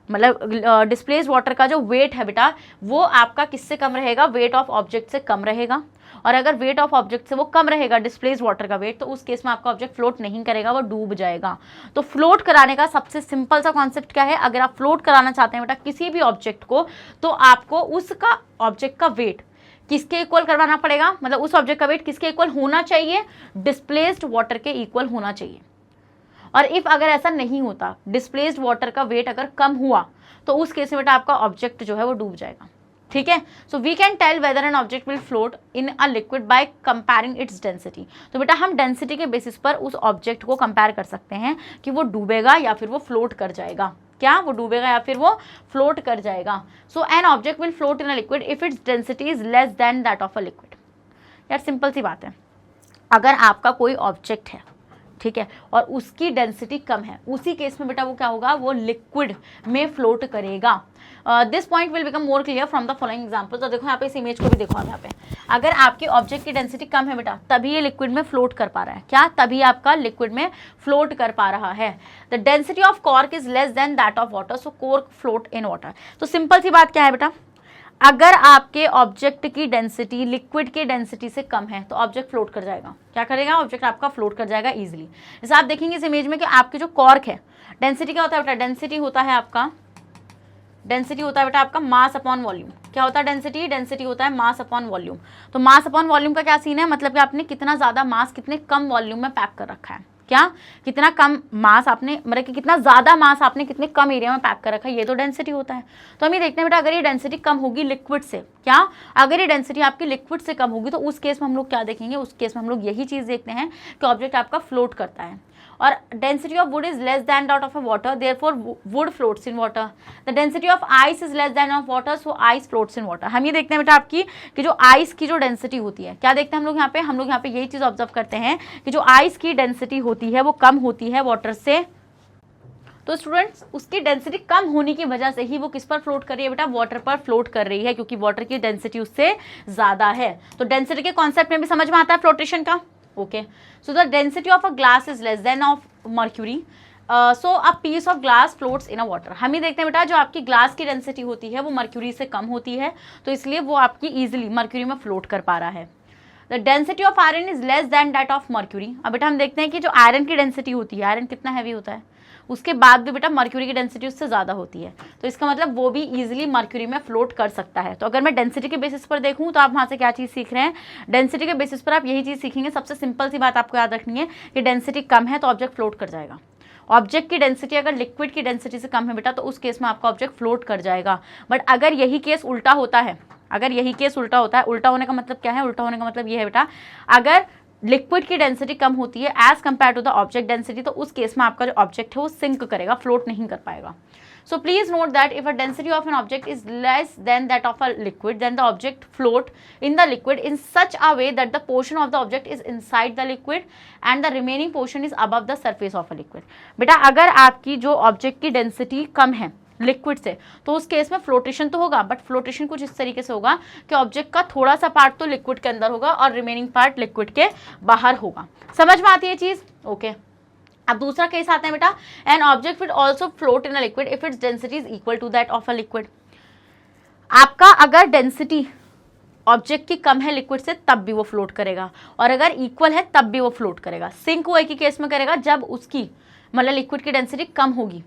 मतलब डिस्प्लेस्ड वाटर का जो वेट है बेटा वो आपका किससे कम रहेगा, वेट ऑफ ऑब्जेक्ट से कम रहेगा। और अगर वेट ऑफ ऑब्जेक्ट से वो कम रहेगा डिस्प्लेस्ड वाटर का वेट, तो उस केस में आपका ऑब्जेक्ट फ्लोट नहीं करेगा, वो डूब जाएगा। तो फ्लोट कराने का सबसे सिंपल सा कॉन्सेप्ट क्या है, अगर आप फ्लोट कराना चाहते हैं बेटा किसी भी ऑब्जेक्ट को, तो आपको उसका ऑब्जेक्ट का वेट किसके इक्वल करवाना पड़ेगा, मतलब उस ऑब्जेक्ट का वेट किसके इक्वल होना चाहिए, डिस्प्लेस्ड वाटर के इक्वल होना चाहिए। और इफ अगर ऐसा नहीं होता, डिस्प्लेस्ड वाटर का वेट अगर कम हुआ, तो उस केस में बेटा आपका ऑब्जेक्ट जो है वो डूब जाएगा। ठीक है, so we can tell whether an object will float in a liquid by comparing its density. तो बेटा हम डेंसिटी के बेसिस पर उस ऑब्जेक्ट को कंपेयर कर सकते हैं कि वो डूबेगा या फिर वो फ्लोट कर जाएगा, क्या वो डूबेगा या फिर वो फ्लोट कर जाएगा। So an object will float in a liquid if its density is less than that of a liquid. यार सिंपल सी बात है, अगर आपका कोई ऑब्जेक्ट है, ठीक है, और उसकी डेंसिटी कम है, उसी केस में बेटा वो क्या होगा, वो लिक्विड में फ्लोट करेगा। This point will become more clear from the following example. तो देखो यहाँ पे इस इमेज को भी देखो आप यहाँ पे, अगर आपके ऑब्जेक्ट की डेंसिटी कम है बेटा तभी ये लिक्विड में फ्लोट कर पा रहा है, क्या तभी आपका लिक्विड में फ्लोट कर पा रहा है। The density of cork is less than that of water, so cork float in water. तो सिंपल सी बात क्या है बेटा, अगर आपके ऑब्जेक्ट की डेंसिटी लिक्विड की डेंसिटी से कम है तो ऑब्जेक्ट फ्लोट कर जाएगा। क्या करेगा, ऑब्जेक्ट आपका फ्लोट कर जाएगा इजीली। जैसे आप देखेंगे इस इमेज में कि आपकी जो कॉर्क है, डेंसिटी क्या होता है बेटा, डेंसिटी होता है बेटा आपका मास अपॉन वॉल्यूम। क्या होता है डेंसिटी होता है मास अपॉन वॉल्यूम। तो मास अपॉन वॉल्यूम का क्या सीन है, मतलब कि आपने कितना ज़्यादा मास कितने कम वॉल्यूम में पैक कर रखा है, क्या कितना कम मास आपने, मतलब कि कितना ज़्यादा मास आपने कितने कम एरिया में पैक कर रखा है, ये तो डेंसिटी होता है। तो हम ये देखते हैं बेटा, अगर ये डेंसिटी कम होगी लिक्विड से, क्या अगर ये डेंसिटी आपकी लिक्विड से कम होगी तो उस केस में हम लोग क्या देखेंगे, उस केस में हम लोग यही चीज़ देखते हैं कि ऑब्जेक्ट आपका फ्लोट करता है। और density of would is less than that of a water, therefore would floats in water. The density of ice is less than of water, so ice floats in water. हम ये देखते हैं बेटा आपकी कि जो आइस की जो डेंसिटी होती है, क्या देखते हैं हम लोग यहाँ पे यही चीज़ ऑब्जर्व करते हैं कि जो आइस की डेंसिटी होती है वो कम होती है वाटर से। तो स्टूडेंट्स उसकी डेंसिटी कम होने की वजह से ही वो किस पर फ्लोट कर रही है बेटा, वाटर पर फ्लोट कर रही है, क्योंकि वाटर की डेंसिटी उससे ज़्यादा है। तो डेंसिटी के कॉन्सेप्ट में भी समझ में आता है फ्लोटेशन का। Okay, so the density of a glass is less than of mercury, so a piece of glass floats in a water. हम ही देखते हैं बेटा जो आपकी ग्लास की डेंसिटी होती है वो मर्क्यूरी से कम होती है, तो इसलिए वो आपकी ईजिली मर्क्यूरी में फ्लोट कर पा रहा है। The density of iron is less than that of mercury. अब बेटा हम देखते हैं कि जो आयरन की डेंसिटी होती है, आयरन कितना हैवी होता है, उसके बाद भी बेटा मर्क्यूरी की डेंसिटी उससे ज़्यादा होती है, तो इसका मतलब वो भी इजीली मर्क्यूरी में फ्लोट कर सकता है। तो अगर मैं डेंसिटी के बेसिस पर देखूँ तो आप वहाँ से क्या चीज़ सीख रहे हैं, डेंसिटी के बेसिस पर आप यही चीज़ सीखेंगे। सबसे सिंपल सी बात आपको याद रखनी है कि डेंसिटी कम है तो ऑब्जेक्ट फ्लोट कर जाएगा। ऑब्जेक्ट की डेंसिटी अगर लिक्विड की डेंसिटी से कम है बेटा तो उस केस में आपका ऑब्जेक्ट फ्लोट कर जाएगा। बट अगर यही केस उल्टा होता है, अगर यही केस उल्टा होता है, उल्टा होने का मतलब क्या है, उल्टा होने का मतलब ये है बेटा, अगर लिक्विड की डेंसिटी कम होती है as compare to the object density, तो उस केस में आपका जो ऑब्जेक्ट है वो सिंक करेगा, फ्लोट नहीं कर पाएगा. So please note that if a density of an object is less than that of a liquid, then the object float in the liquid in such a way that the portion of the object is inside the liquid and the remaining portion is above the surface of a liquid. बेटा अगर आपकी जो object की density कम है liquid से, तो उस case में फ्लोटेशन तो होगा, बट फ्लोटेशन कुछ इस तरीके से होगा कि ऑब्जेक्ट का थोड़ा सा पार्ट तो लिक्विड के अंदर होगा और रिमेनिंग पार्ट लिक्विड के बाहर होगा. समझ में आती है चीज? ओके. अब दूसरा केस आता है बेटा, an object will also float in a liquid if its density is equal to that of a liquid. आपका अगर डेंसिटी ऑब्जेक्ट की कम है लिक्विड से तब भी वो फ्लोट करेगा, और अगर इक्वल है तब भी वो फ्लोट करेगा. सिंक वो एक ही केस में करेगा जब उसकी मतलब लिक्विड की डेंसिटी कम होगी,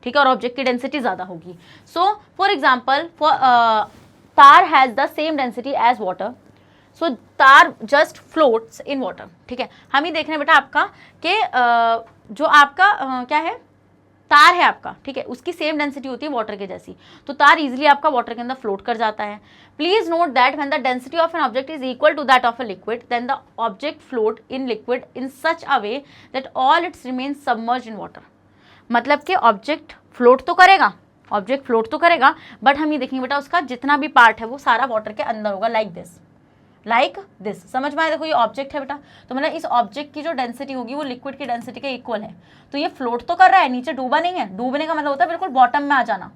ठीक है, और ऑब्जेक्ट की डेंसिटी ज्यादा होगी. So for example, tar has the same density as water, so tar just floats in water. ठीक है, हम ही देख रहे हैं बेटा आपका कि जो आपका क्या है, तार है आपका, ठीक है, उसकी सेम डेंसिटी होती है वाटर के जैसी, तो तार इजीली आपका वाटर के अंदर फ्लोट कर जाता है. Please note that when the density of an object is equal to that of a liquid, then the object float in liquid in such a way that all its remain submerged in water. मतलब कि object float तो करेगा, object float तो करेगा, but हम ये देखेंगे बेटा उसका जितना भी पार्ट है वो सारा वाटर के अंदर होगा, लाइक दिस. समझ में आया? देखो ये ऑब्जेक्ट है बेटा, तो मतलब इस ऑब्जेक्ट की जो डेंसिटी होगी वो लिक्विड की डेंसिटी के इक्वल है, तो ये फ्लोट तो कर रहा है, नीचे डूबा नहीं है. डूबने का मतलब होता है बिल्कुल बॉटम में आ जाना.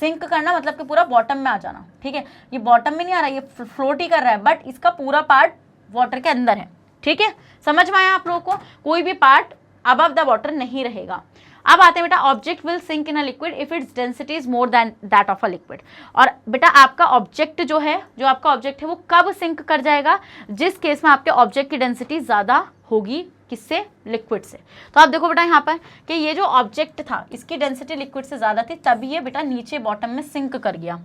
सिंक करना मतलब कि पूरा बॉटम में आ जाना. ठीक है, ये बॉटम में नहीं आ रहा, ये फ्लोट ही कर रहा है, बट इसका पूरा पार्ट वाटर के अंदर है. ठीक है, समझ में आया आप लोगों को? कोई भी पार्ट अबव द वाटर नहीं रहेगा. अब आते हैं बेटा, object will sink in a liquid if its density is more than that of a liquid. और बेटा आपका ऑब्जेक्ट जो है, जो आपका ऑब्जेक्ट है वो कब सिंक कर जाएगा? जिस केस में आपके ऑब्जेक्ट की डेंसिटी ज्यादा होगी, किससे? लिक्विड से. तो आप देखो बेटा यहाँ पर कि ये जो ऑब्जेक्ट था इसकी डेंसिटी लिक्विड से ज्यादा थी, तभी ये बेटा नीचे बॉटम में सिंक कर गया.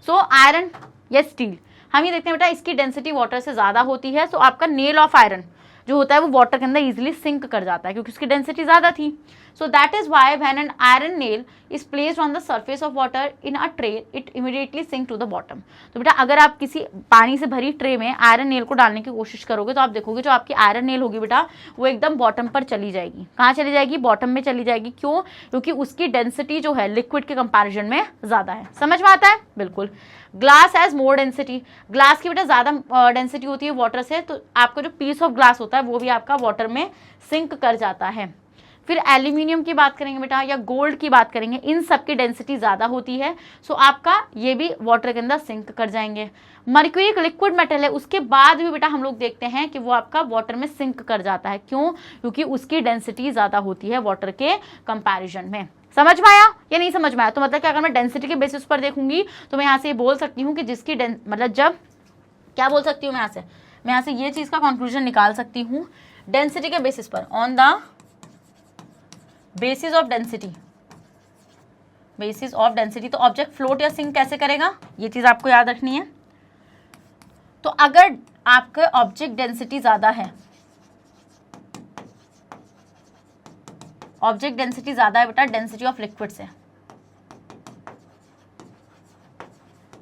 सो आयरन या स्टील, हम ये देखते हैं बेटा इसकी डेंसिटी वाटर से ज्यादा होती है, सो आपका नेल ऑफ आयरन जो होता है वो वाटर के अंदर इजीली सिंक कर जाता है क्योंकि उसकी डेंसिटी ज्यादा थी. So that is why when an iron nail is placed on the surface of water in a tray, it immediately sink to the bottom. तो बेटा अगर आप किसी पानी से भरी ट्रे में आयरन नेल को डालने की कोशिश करोगे तो आप देखोगे जो आपकी आयरन नेल होगी बेटा वो एकदम बॉटम पर चली जाएगी. कहाँ चली जाएगी? बॉटम में चली जाएगी. क्यों? क्योंकि उसकी डेंसिटी जो है लिक्विड के कंपैरिजन में ज्यादा है. समझ में आता है? बिल्कुल. Glass has more density, glass की बेटा ज्यादा डेंसिटी होती है वाटर से, तो आपका जो पीस ऑफ ग्लास होता है वो भी आपका वाटर में सिंक कर जाता है. फिर एल्यूमिनियम की बात करेंगे बेटा या गोल्ड की बात करेंगे, इन सब की डेंसिटी ज़्यादा होती है, सो आपका ये भी वाटर के अंदर सिंक कर जाएंगे. मर्क्यूरी एक लिक्विड मेटल है, उसके बाद भी बेटा हम लोग देखते हैं कि वो आपका वाटर में सिंक कर जाता है. क्यों? क्योंकि उसकी डेंसिटी ज़्यादा होती है वाटर के कंपैरिजन में. समझ में आया या नहीं समझ में आया? तो मतलब कि अगर मैं डेंसिटी के बेसिस पर देखूंगी तो मैं यहाँ से ये बोल सकती हूँ कि जिसकी मतलब जब क्या बोल सकती हूँ मैं यहाँ से ये चीज़ का कंक्लूजन निकाल सकती हूँ डेंसिटी के बेसिस पर, on the basis of density. तो ऑब्जेक्ट फ्लोट या सिंक कैसे करेगा, ये चीज आपको याद रखनी है. तो अगर आपके ऑब्जेक्ट डेंसिटी ज्यादा है, ऑब्जेक्ट डेंसिटी ज्यादा है बेटा डेंसिटी ऑफ लिक्विड से,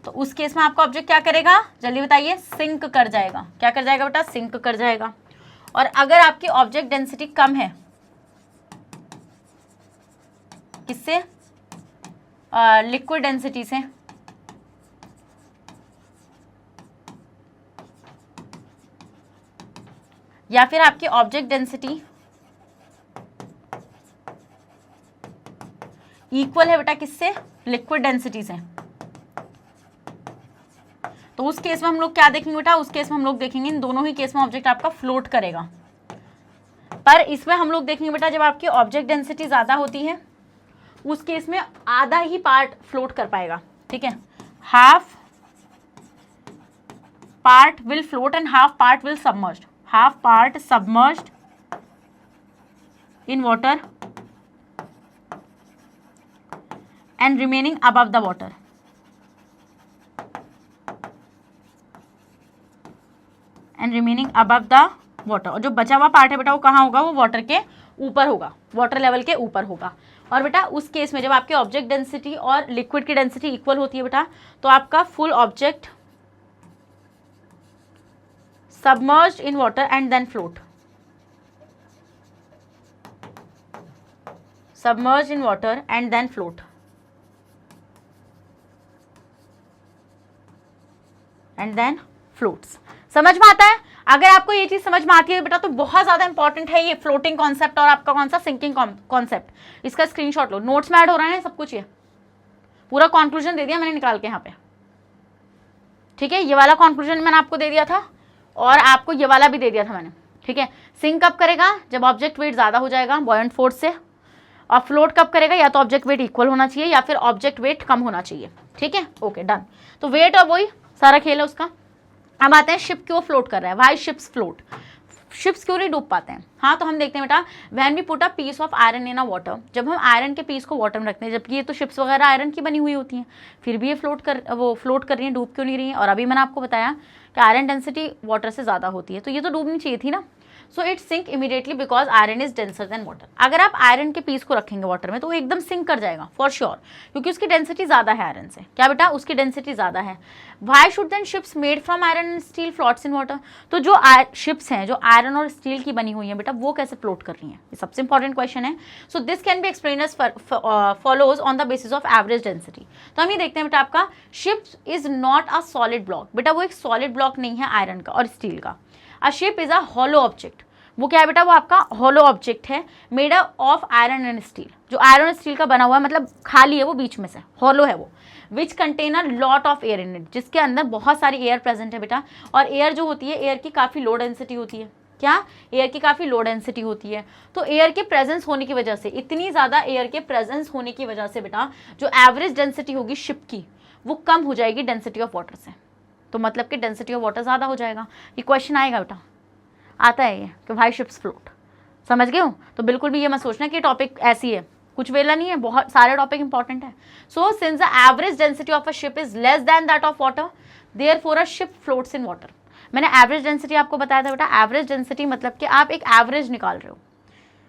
तो उस केस में आपका ऑब्जेक्ट क्या करेगा? जल्दी बताइए. सिंक कर जाएगा. क्या कर जाएगा बेटा? सिंक कर जाएगा. और अगर आपकी ऑब्जेक्ट डेंसिटी कम है, किससे? लिक्विड डेंसिटी से, या फिर आपकी ऑब्जेक्ट डेंसिटी इक्वल है बेटा किससे? लिक्विड डेंसिटी से, तो उस केस में हम लोग क्या देखेंगे बेटा? उस केस में हम लोग देखेंगे इन दोनों ही केस में ऑब्जेक्ट आपका फ्लोट करेगा. पर इसमें हम लोग देखेंगे बेटा जब आपकी ऑब्जेक्ट डेंसिटी ज्यादा होती है उस केस में आधा ही पार्ट फ्लोट कर पाएगा. ठीक है, half part will float and half part will submerged. Half part submerged in water and remaining above the water. और जो बचा हुआ पार्ट है बेटा वो कहाँ होगा? वो वाटर के ऊपर होगा, वाटर लेवल के ऊपर होगा. और बेटा उस केस में जब आपके ऑब्जेक्ट डेंसिटी और लिक्विड की डेंसिटी इक्वल होती है बेटा, तो आपका full object submerged in water and then float. Submerged in water and then float. And then floats. समझ में आता है? अगर आपको ये चीज समझ में आती है बेटा तो बहुत ज्यादा इंपॉर्टेंट है ये फ्लोटिंग कॉन्सेप्ट और आपका कौन सा सिंकिंग कॉन्सेप्ट। इसका स्क्रीनशॉट लो, नोट्स में ऐड हो रहा है सब कुछ, ये पूरा कंक्लूजन दे दिया मैंने निकाल के यहाँ पे, ठीक है। ये वाला कंक्लूजन मैंने आपको दे दिया था और आपको ये वाला भी दे दिया था मैंने, ठीक है। सिंक कब करेगा? जब ऑब्जेक्ट वेट ज्यादा हो जाएगा बॉयंट फोर्स से। और फ्लोट कब करेगा? या तो ऑब्जेक्ट वेट इक्वल होना चाहिए या फिर ऑब्जेक्ट वेट कम होना चाहिए, ठीक है। Okay done. तो वेट और वही सारा खेल है उसका। अब आते हैं शिप क्यों फ्लोट कर रहा है, वाई शिप्स फ्लोट, शिप्स क्यों नहीं डूब पाते हैं। हाँ तो हम देखते हैं बेटा, when we put a piece of iron in a water, जब हम आयरन के पीस को वाटर में रखते हैं, जबकि ये तो शिप्स वगैरह आयरन की बनी हुई होती हैं, फिर भी ये फ्लोट कर रही हैं, डूब क्यों नहीं रही हैं। और अभी मैंने आपको बताया कि आयरन डेंसिटी वाटर से ज़्यादा होती है, तो ये तो डूबनी चाहिए थी ना। So it sink immediately because iron is denser than water. अगर आप आयरन के पीस को रखेंगे वाटर में तो वो एकदम सिंक कर जाएगा फॉर श्योर, क्योंकि उसकी डेंसिटी ज़्यादा है आयरन से। क्या बेटा? उसकी डेंसिटी ज़्यादा है। Why should then ships made from iron and steel floats in water. तो जो शिप्स हैं जो आयरन और स्टील की बनी हुई हैं बेटा, वो कैसे फ्लोट कर रही हैं, ये सबसे इंपॉर्टेंट क्वेश्चन है। So this can be explain as follows on the basis of average density. तो हम ये देखते हैं बेटा, आपका ship is not a solid block. बेटा वो एक सॉलिड ब्लॉक नहीं है आयरन का और स्टील का। A ship is a hollow object. वो क्या है बेटा? वो आपका हॉलो ऑब्जेक्ट है made of iron and steel, जो आयरन और स्टील का बना हुआ है, मतलब खाली है वो बीच में से, हॉलो है वो। Which contain a lot of air in it, जिसके अंदर बहुत सारी एयर प्रेजेंट है बेटा। और एयर जो होती है, एयर की काफ़ी लो डेंसिटी होती है। क्या? एयर की काफ़ी लो डेंसिटी होती है। तो एयर के प्रेजेंस होने की वजह से, इतनी ज़्यादा एयर के प्रेजेंस होने की वजह से बेटा, जो एवरेज डेंसिटी होगी शिप की, वो कम हो जाएगी डेंसिटी ऑफ वाटर से। तो मतलब कि डेंसिटी ऑफ वाटर ज़्यादा हो जाएगा। ये क्वेश्चन आएगा बेटा, आता है ये कि भाई शिप्स फ्लोट। समझ गए हो? तो बिल्कुल भी ये मत सोचना कि टॉपिक ऐसी है, कुछ वेला नहीं है, बहुत सारे टॉपिक इंपॉर्टेंट है। So since the average density of a ship is less than that of water, therefore a ship floats in water. मैंने एवरेज डेंसिटी आपको बताया था बेटा। एवरेज डेंसिटी मतलब कि आप एक एवरेज निकाल रहे हो,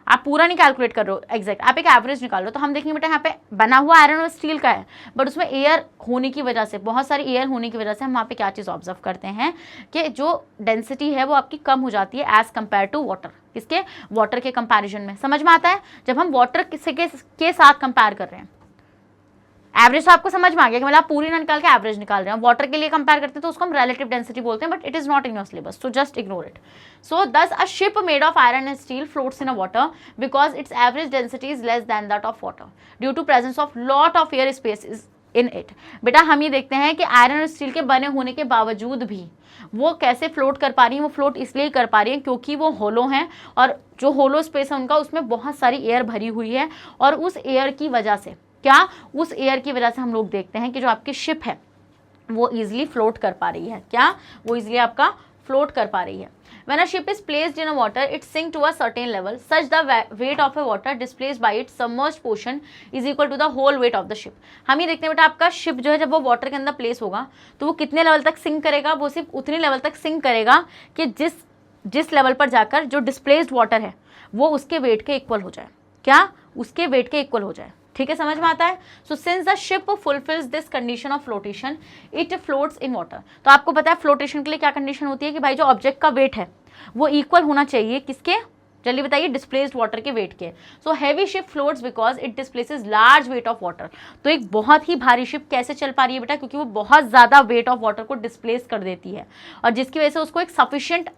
आप पूरा नहीं कैलकुलेट कर रहे हो एग्जैक्ट, आप एक एवरेज निकाल रहे हो। तो हम देखेंगे बेटा यहाँ पे बना हुआ आयरन और स्टील का है, बट उसमें एयर होने की वजह से, बहुत सारी एयर होने की वजह से हम वहाँ पे क्या चीज़ ऑब्जर्व करते हैं कि जो डेंसिटी है वो आपकी कम हो जाती है एज कम्पेयर टू वाटर। किसके? वाटर के कंपैरिजन में। समझ में आता है? जब हम वाटर के साथ कंपेयर कर रहे हैं, एवरेज तो आपको समझ में आ गया कि मतलब आप पूरी ना निकाल के एवरेज निकाल रहे हैं। वाटर के लिए कंपेयर करते हैं तो उसको हम रिलेटिव डेंसिटी बोलते हैं, but it is not in your syllabus, so just ignore it. So thus a ship made of iron and steel floats in a water because its average density is less than that of water due to presence of lot of air space in it. बेटा हम ये देखते हैं कि iron और steel के बने होने के बावजूद भी वो कैसे फ्लोट कर पा रही हैं। वो फ्लोट इसलिए कर पा रही हैं क्योंकि वो होलो हैं, और जो होलो स्पेस है उनका, उसमें बहुत सारी एयर भरी हुई है। और उस एयर की वजह से, क्या? उस एयर की वजह से हम लोग देखते हैं कि जो आपकी शिप है वो इजीली फ्लोट कर पा रही है। क्या? वो इजीली आपका फ्लोट कर पा रही है। When a ship is placed in a water, it sinks to a certain level, such the weight of a water displaced by its submerged portion is equal to the whole weight of the ship. हम ये देखते हैं बेटा, आपका ship जो है जब वो वाटर के अंदर प्लेस होगा तो वो कितने लेवल तक सिंक करेगा? वो सिर्फ उतने लेवल तक सिंक करेगा कि जिस लेवल पर जाकर जो डिस्प्लेस्ड वाटर है वो उसके वेट के इक्वल हो जाए। क्या? उसके वेट के इक्वल हो जाए। ठीक है, समझ में आता है? So since the ship fulfils this condition of flotation it floats in water. तो आपको पता है फ्लोटेशन के लिए क्या कंडीशन होती है कि भाई जो ऑब्जेक्ट का वेट है वो इक्वल होना चाहिए किसके? जल्दी बताइए, डिस्प्लेस्ड वाटर के वेट के। So heavy ship floats because it displaces large weight of water. तो एक बहुत ही भारी शिप कैसे चल पा रही है बेटा? क्योंकि वो बहुत ज्यादा वेट ऑफ वाटर को डिस्प्लेस कर देती है, और जिसकी वजह से उसको एक सफिशिएंट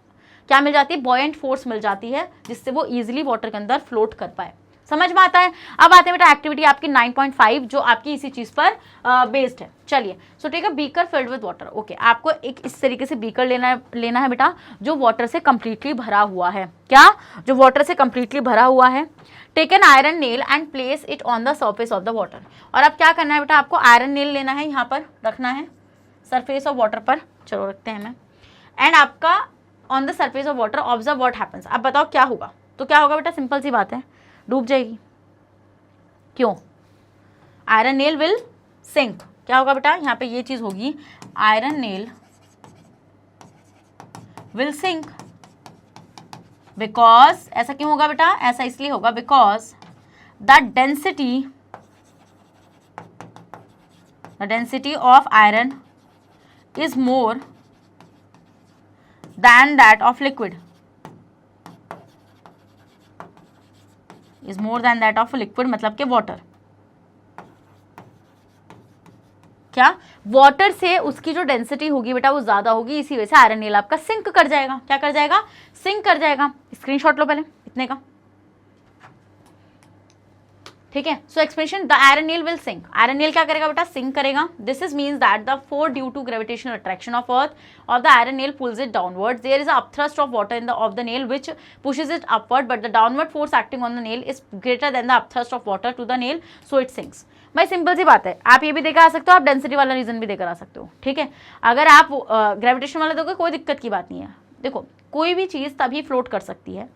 क्या मिल जाती है? बॉयंट फोर्स मिल जाती है, जिससे वो इजिली वाटर के अंदर फ्लोट कर पाए। समझ में आता है? अब आते हैं बेटा एक्टिविटी आपकी 9.5 जो आपकी इसी चीज पर बेस्ड है। चलिए, so take a beaker filled with water. Okay, आपको एक इस तरीके से बीकर लेना है बेटा जो वाटर से कंप्लीटली भरा हुआ है। क्या? जो वाटर से कंप्लीटली भरा हुआ है। Take an iron nail and place it on the surface of the water. और अब क्या करना है बेटा? आपको आयरन नेल लेना है, यहाँ पर रखना है सरफेस ऑफ वाटर पर। चलो रखते हैं मैं। एंड आपका on the surface of water observe what happens. अब बताओ क्या होगा? तो क्या होगा बेटा? सिंपल सी बात है, डूब जाएगी। क्यों? Iron nail will sink. क्या होगा बेटा? यहाँ पे ये चीज होगी, iron nail will sink. Because, ऐसा क्यों होगा बेटा? ऐसा इसलिए होगा because the density of iron is more than that of liquid, is more than that of liquid मतलब कि वाटर, क्या वाटर से उसकी जो डेंसिटी होगी बेटा वो ज्यादा होगी, इसी वजह से आयरन नेल आपका सिंक कर जाएगा। क्या कर जाएगा? सिंक कर जाएगा। स्क्रीनशॉट लो पहले इतने का, ठीक है। सो expression the iron nail will sink, iron nail क्या करेगा बेटा? सिंक करेगा। This is means that the force due to gravitational attraction of earth of the iron nail pulls it downwards. There is a upthrust of water in the of the nail which pushes it upward, but the downward force acting on the nail is greater than the upthrust of water to the nail, so it sinks. भाई simple सी बात है, आप ये भी देकर आ सकते हो, आप डेंसिटी वाला रीजन भी देकर आ सकते हो, ठीक है। अगर आप ग्रेविटेशन वाला दोगे कोई दिक्कत की बात नहीं है। देखो कोई भी चीज़ तभी फ्लोट कर सकती है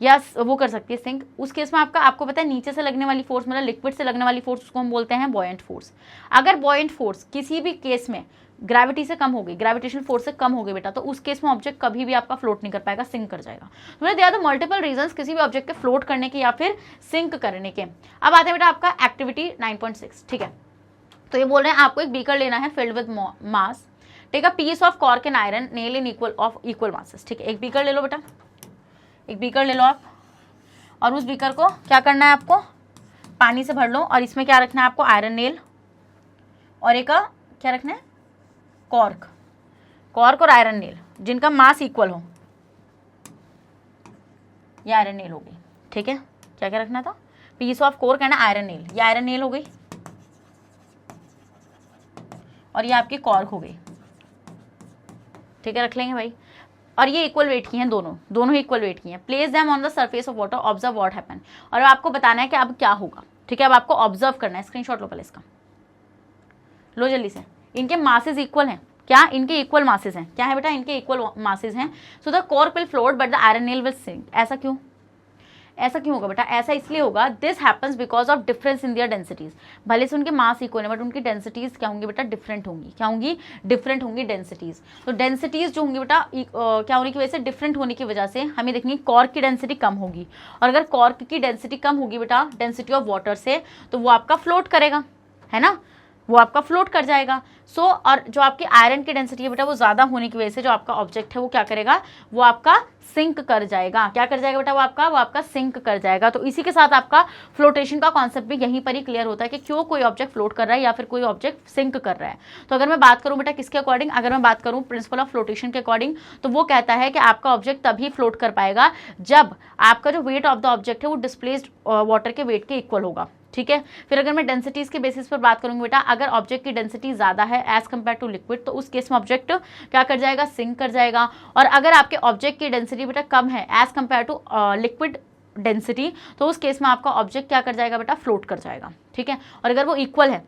या वो कर सकती है सिंक, उस केस में आपको पता है नीचे से लगने वाली फोर्स मतलब लिक्विड से लगने वाली फोर्स उसको हम बोलते हैं बॉयंट फोर्स। अगर बॉयंट फोर्स किसी भी केस में ग्रेविटी से कम हो गई, ग्रेविटेशनल फोर्स से कम हो गई बेटा, तो उस केस में ऑब्जेक्ट कभी भी आपका फ्लोट नहीं कर पाएगा, सिंक कर जाएगा। तो मैंने दिया था मल्टीपल रीजंस किसी भी ऑब्जेक्ट के फ्लोट करने के या फिर सिंक करने के। अब आते हैं बेटा आपका एक्टिविटी 9.6, ठीक है। तो ये बोल रहे हैं आपको एक बीकर लेना है filled with mass, take a piece of cork and iron nail in equal masses, ठीक है। एक बीकर ले लो बेटा, एक बीकर ले लो आप, और उस बीकर को क्या करना है आपको? पानी से भर लो, और इसमें क्या रखना है आपको? आयरन नेल, और एक क्या रखना है? कॉर्क। कॉर्क और आयरन नेल जिनका मास इक्वल हो, ये आयरन नेल हो गई, ठीक है। क्या क्या रखना था? Piece of cork and iron nail, ये आयरन नेल हो गई, और ये आपकी कॉर्क हो गई, ठीक है। रख लेंगे भाई, और ये इक्वल वेट की हैं, दोनों ही इक्वल वेट की हैं। Place them on the surface of water, observe what happen, और आपको बताना है कि अब क्या होगा, ठीक है। अब आपको ऑब्जर्व करना है। स्क्रीनशॉट लो पहले इसका, लो जल्दी से। इनके मासेस इक्वल हैं, क्या? इनके इक्वल मासेस हैं, क्या है बेटा? इनके इक्वल मासेस हैं। So the cork will float but the iron nail will sink. ऐसा क्यों? ऐसा क्यों होगा बेटा? ऐसा इसलिए होगा, this happens because of difference in their densities. भले से उनके मास इक्वल है बट उनकी डेंसिटीज क्या होंगी बेटा? डिफरेंट होंगी। क्या होंगी? डिफरेंट होंगी डेंसिटीज। तो डेंसिटीज जो होंगी बेटा क्या होने की वजह से? डिफरेंट होने की वजह से हमें देखेंगे कॉर्क की डेंसिटी कम होगी, और अगर कॉर्क की डेंसिटी कम होगी बेटा डेंसिटी ऑफ वाटर से, तो वो आपका फ्लोट करेगा, है ना, वो आपका फ्लोट कर जाएगा। सो और जो आपकी आयरन की डेंसिटी है बेटा वो ज़्यादा होने की वजह से जो आपका ऑब्जेक्ट है वो क्या करेगा? वो आपका सिंक कर जाएगा। क्या कर जाएगा बेटा? वो आपका सिंक कर जाएगा। तो इसी के साथ आपका फ्लोटेशन का कॉन्सेप्ट भी यहीं पर ही क्लियर होता है कि क्यों कोई ऑब्जेक्ट फ्लोट कर रहा है या फिर कोई ऑब्जेक्ट सिंक कर रहा है। तो अगर मैं बात करूं बेटा किसके अकॉर्डिंग, अगर मैं बात करूं प्रिंसिपल ऑफ फ्लोटेशन के अकॉर्डिंग, तो वो कहता है कि आपका ऑब्जेक्ट तभी फ्लोट कर पाएगा जब आपका जो वेट ऑफ द ऑब्जेक्ट है वो डिस्प्लेस्ड वाटर के वेट के इक्वल होगा, ठीक है। फिर अगर मैं डेंसिटीज के बेसिस पर बात करूंगी बेटा, अगर ऑब्जेक्ट की डेंसिटी ज्यादा है एज कंपेयर टू लिक्विड, तो उस केस में ऑब्जेक्ट क्या कर जाएगा? सिंक कर जाएगा। और अगर आपके ऑब्जेक्ट की डेंसिटी बेटा कम है as compare to liquid density, तो उस केस में आपका ऑब्जेक्ट क्या कर जाएगा बेटा? फ्लोट कर जाएगा, ठीक है। और अगर वो इक्वल है,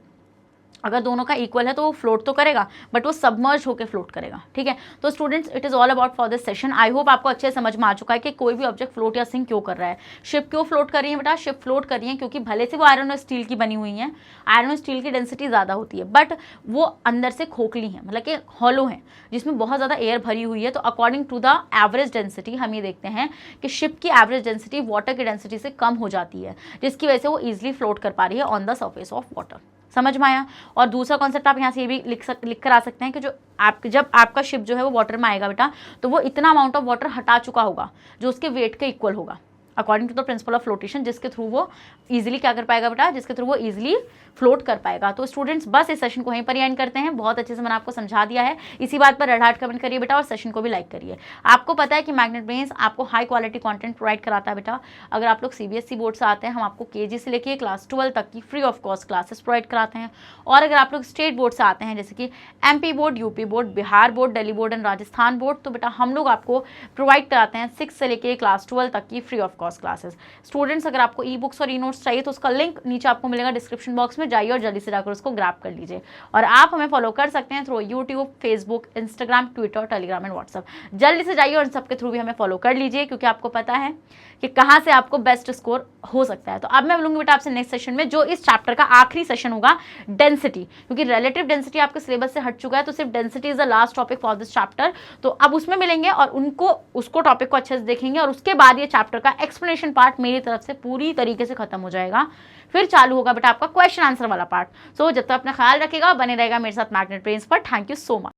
अगर दोनों का इक्वल है तो वो फ्लोट तो करेगा बट वो सबमर्ज होकर फ्लोट करेगा, ठीक है। तो students it is all about for this session. I hope आपको अच्छे से समझ में आ चुका है कि कोई भी ऑब्जेक्ट फ्लोट या सिंक क्यों कर रहा है। शिप क्यों फ्लोट कर रही है बेटा? शिप फ्लोट कर रही है क्योंकि भले से वो आयरन और स्टील की बनी हुई है, आयरन और स्टील की डेंसिटी ज़्यादा होती है बट वो अंदर से खोखली है, मतलब कि हॉलो है जिसमें बहुत ज़्यादा एयर भरी हुई है। तो according to the average density हम ये देखते हैं कि शिप की एवरेज डेंसिटी वाटर की डेंसिटी से कम हो जाती है, जिसकी वजह से वो ईजिली फ्लोट कर पा रही है on the surface of water. समझ में आया? और दूसरा कॉन्सेप्ट आप यहाँ से ये भी लिख कर आ सकते हैं कि जब आपका शिप जो है वो वाटर में आएगा बेटा, तो वो इतना अमाउंट ऑफ वाटर हटा चुका होगा जो उसके वेट के इक्वल होगा according to the principle of flotation, जिसके थ्रू वो इजीली क्या कर पाएगा बेटा? जिसके थ्रू वो इजीली फ्लोट कर पाएगा। तो स्टूडेंट्स बस इस सेशन को वहीं पर एंड करते हैं। बहुत अच्छे से मैंने आपको समझा दिया है। इसी बात पर रेड हार्ट कमेंट करिए बेटा और सेशन को भी लाइक करिए। आपको पता है कि मैग्नेट ब्रेन्स आपको हाई क्वालिटी कंटेंट प्रोवाइड कराता है बेटा। अगर आप लोग CBSE बोर्ड से आते हैं, हम आपको KG से लेके क्लास 12 तक की free of cost classes provide कराते हैं। और अगर आप लोग स्टेट बोर्ड से आते हैं जैसे कि MP board, UP board, Bihar board, Delhi board and Rajasthan board, तो बेटा हम लोग आपको प्रोवाइड कराते हैं 6 से लेके क्लास 12 तक की free of cost classes. Students अगर आपको ई बुक्स और ई नोट्स चाहिए तो उसका लिंक नीचे आपको मिलेगा डिस्क्रिप्शन बॉक्स में, जाइए और जल्दी से जाकर उसको ग्रैब कर लीजिए। और आप हमें फॉलो कर सकते हैं through YouTube, Facebook, Instagram, Twitter, Telegram and WhatsApp. जल्दी से जाइए और सबके थ्रू भी हमें फॉलो कर लीजिए क्योंकि आपको पता है कि कहाँ से आपको बेस्ट स्कोर हो सकता है। तो अब मैं मिलूंगी बेटा आपसे नेक्स्ट सेशन में, जो इस चैप्टर का आखिरी सेशन होगा, डेंसिटी, क्योंकि रिलेटिव डेंसिटी आपके सिलेबस से हट चुका है, तो सिर्फ density is the last topic for this chapter. तो अब उसमें मिलेंगे और उसको टॉपिक को अच्छे से देखेंगे और उसके बाद ये चैप्टर का एक्सप्लेनेशन पार्ट मेरी तरफ से पूरी तरीके से खत्म हो जाएगा। फिर चालू होगा बेटा आपका क्वेश्चन आंसर वाला पार्ट। सो जब तक अपना ख्याल रखेगा, बने रहेगा मेरे साथ मैग्नेट ब्रेन्स पर। Thank you so much.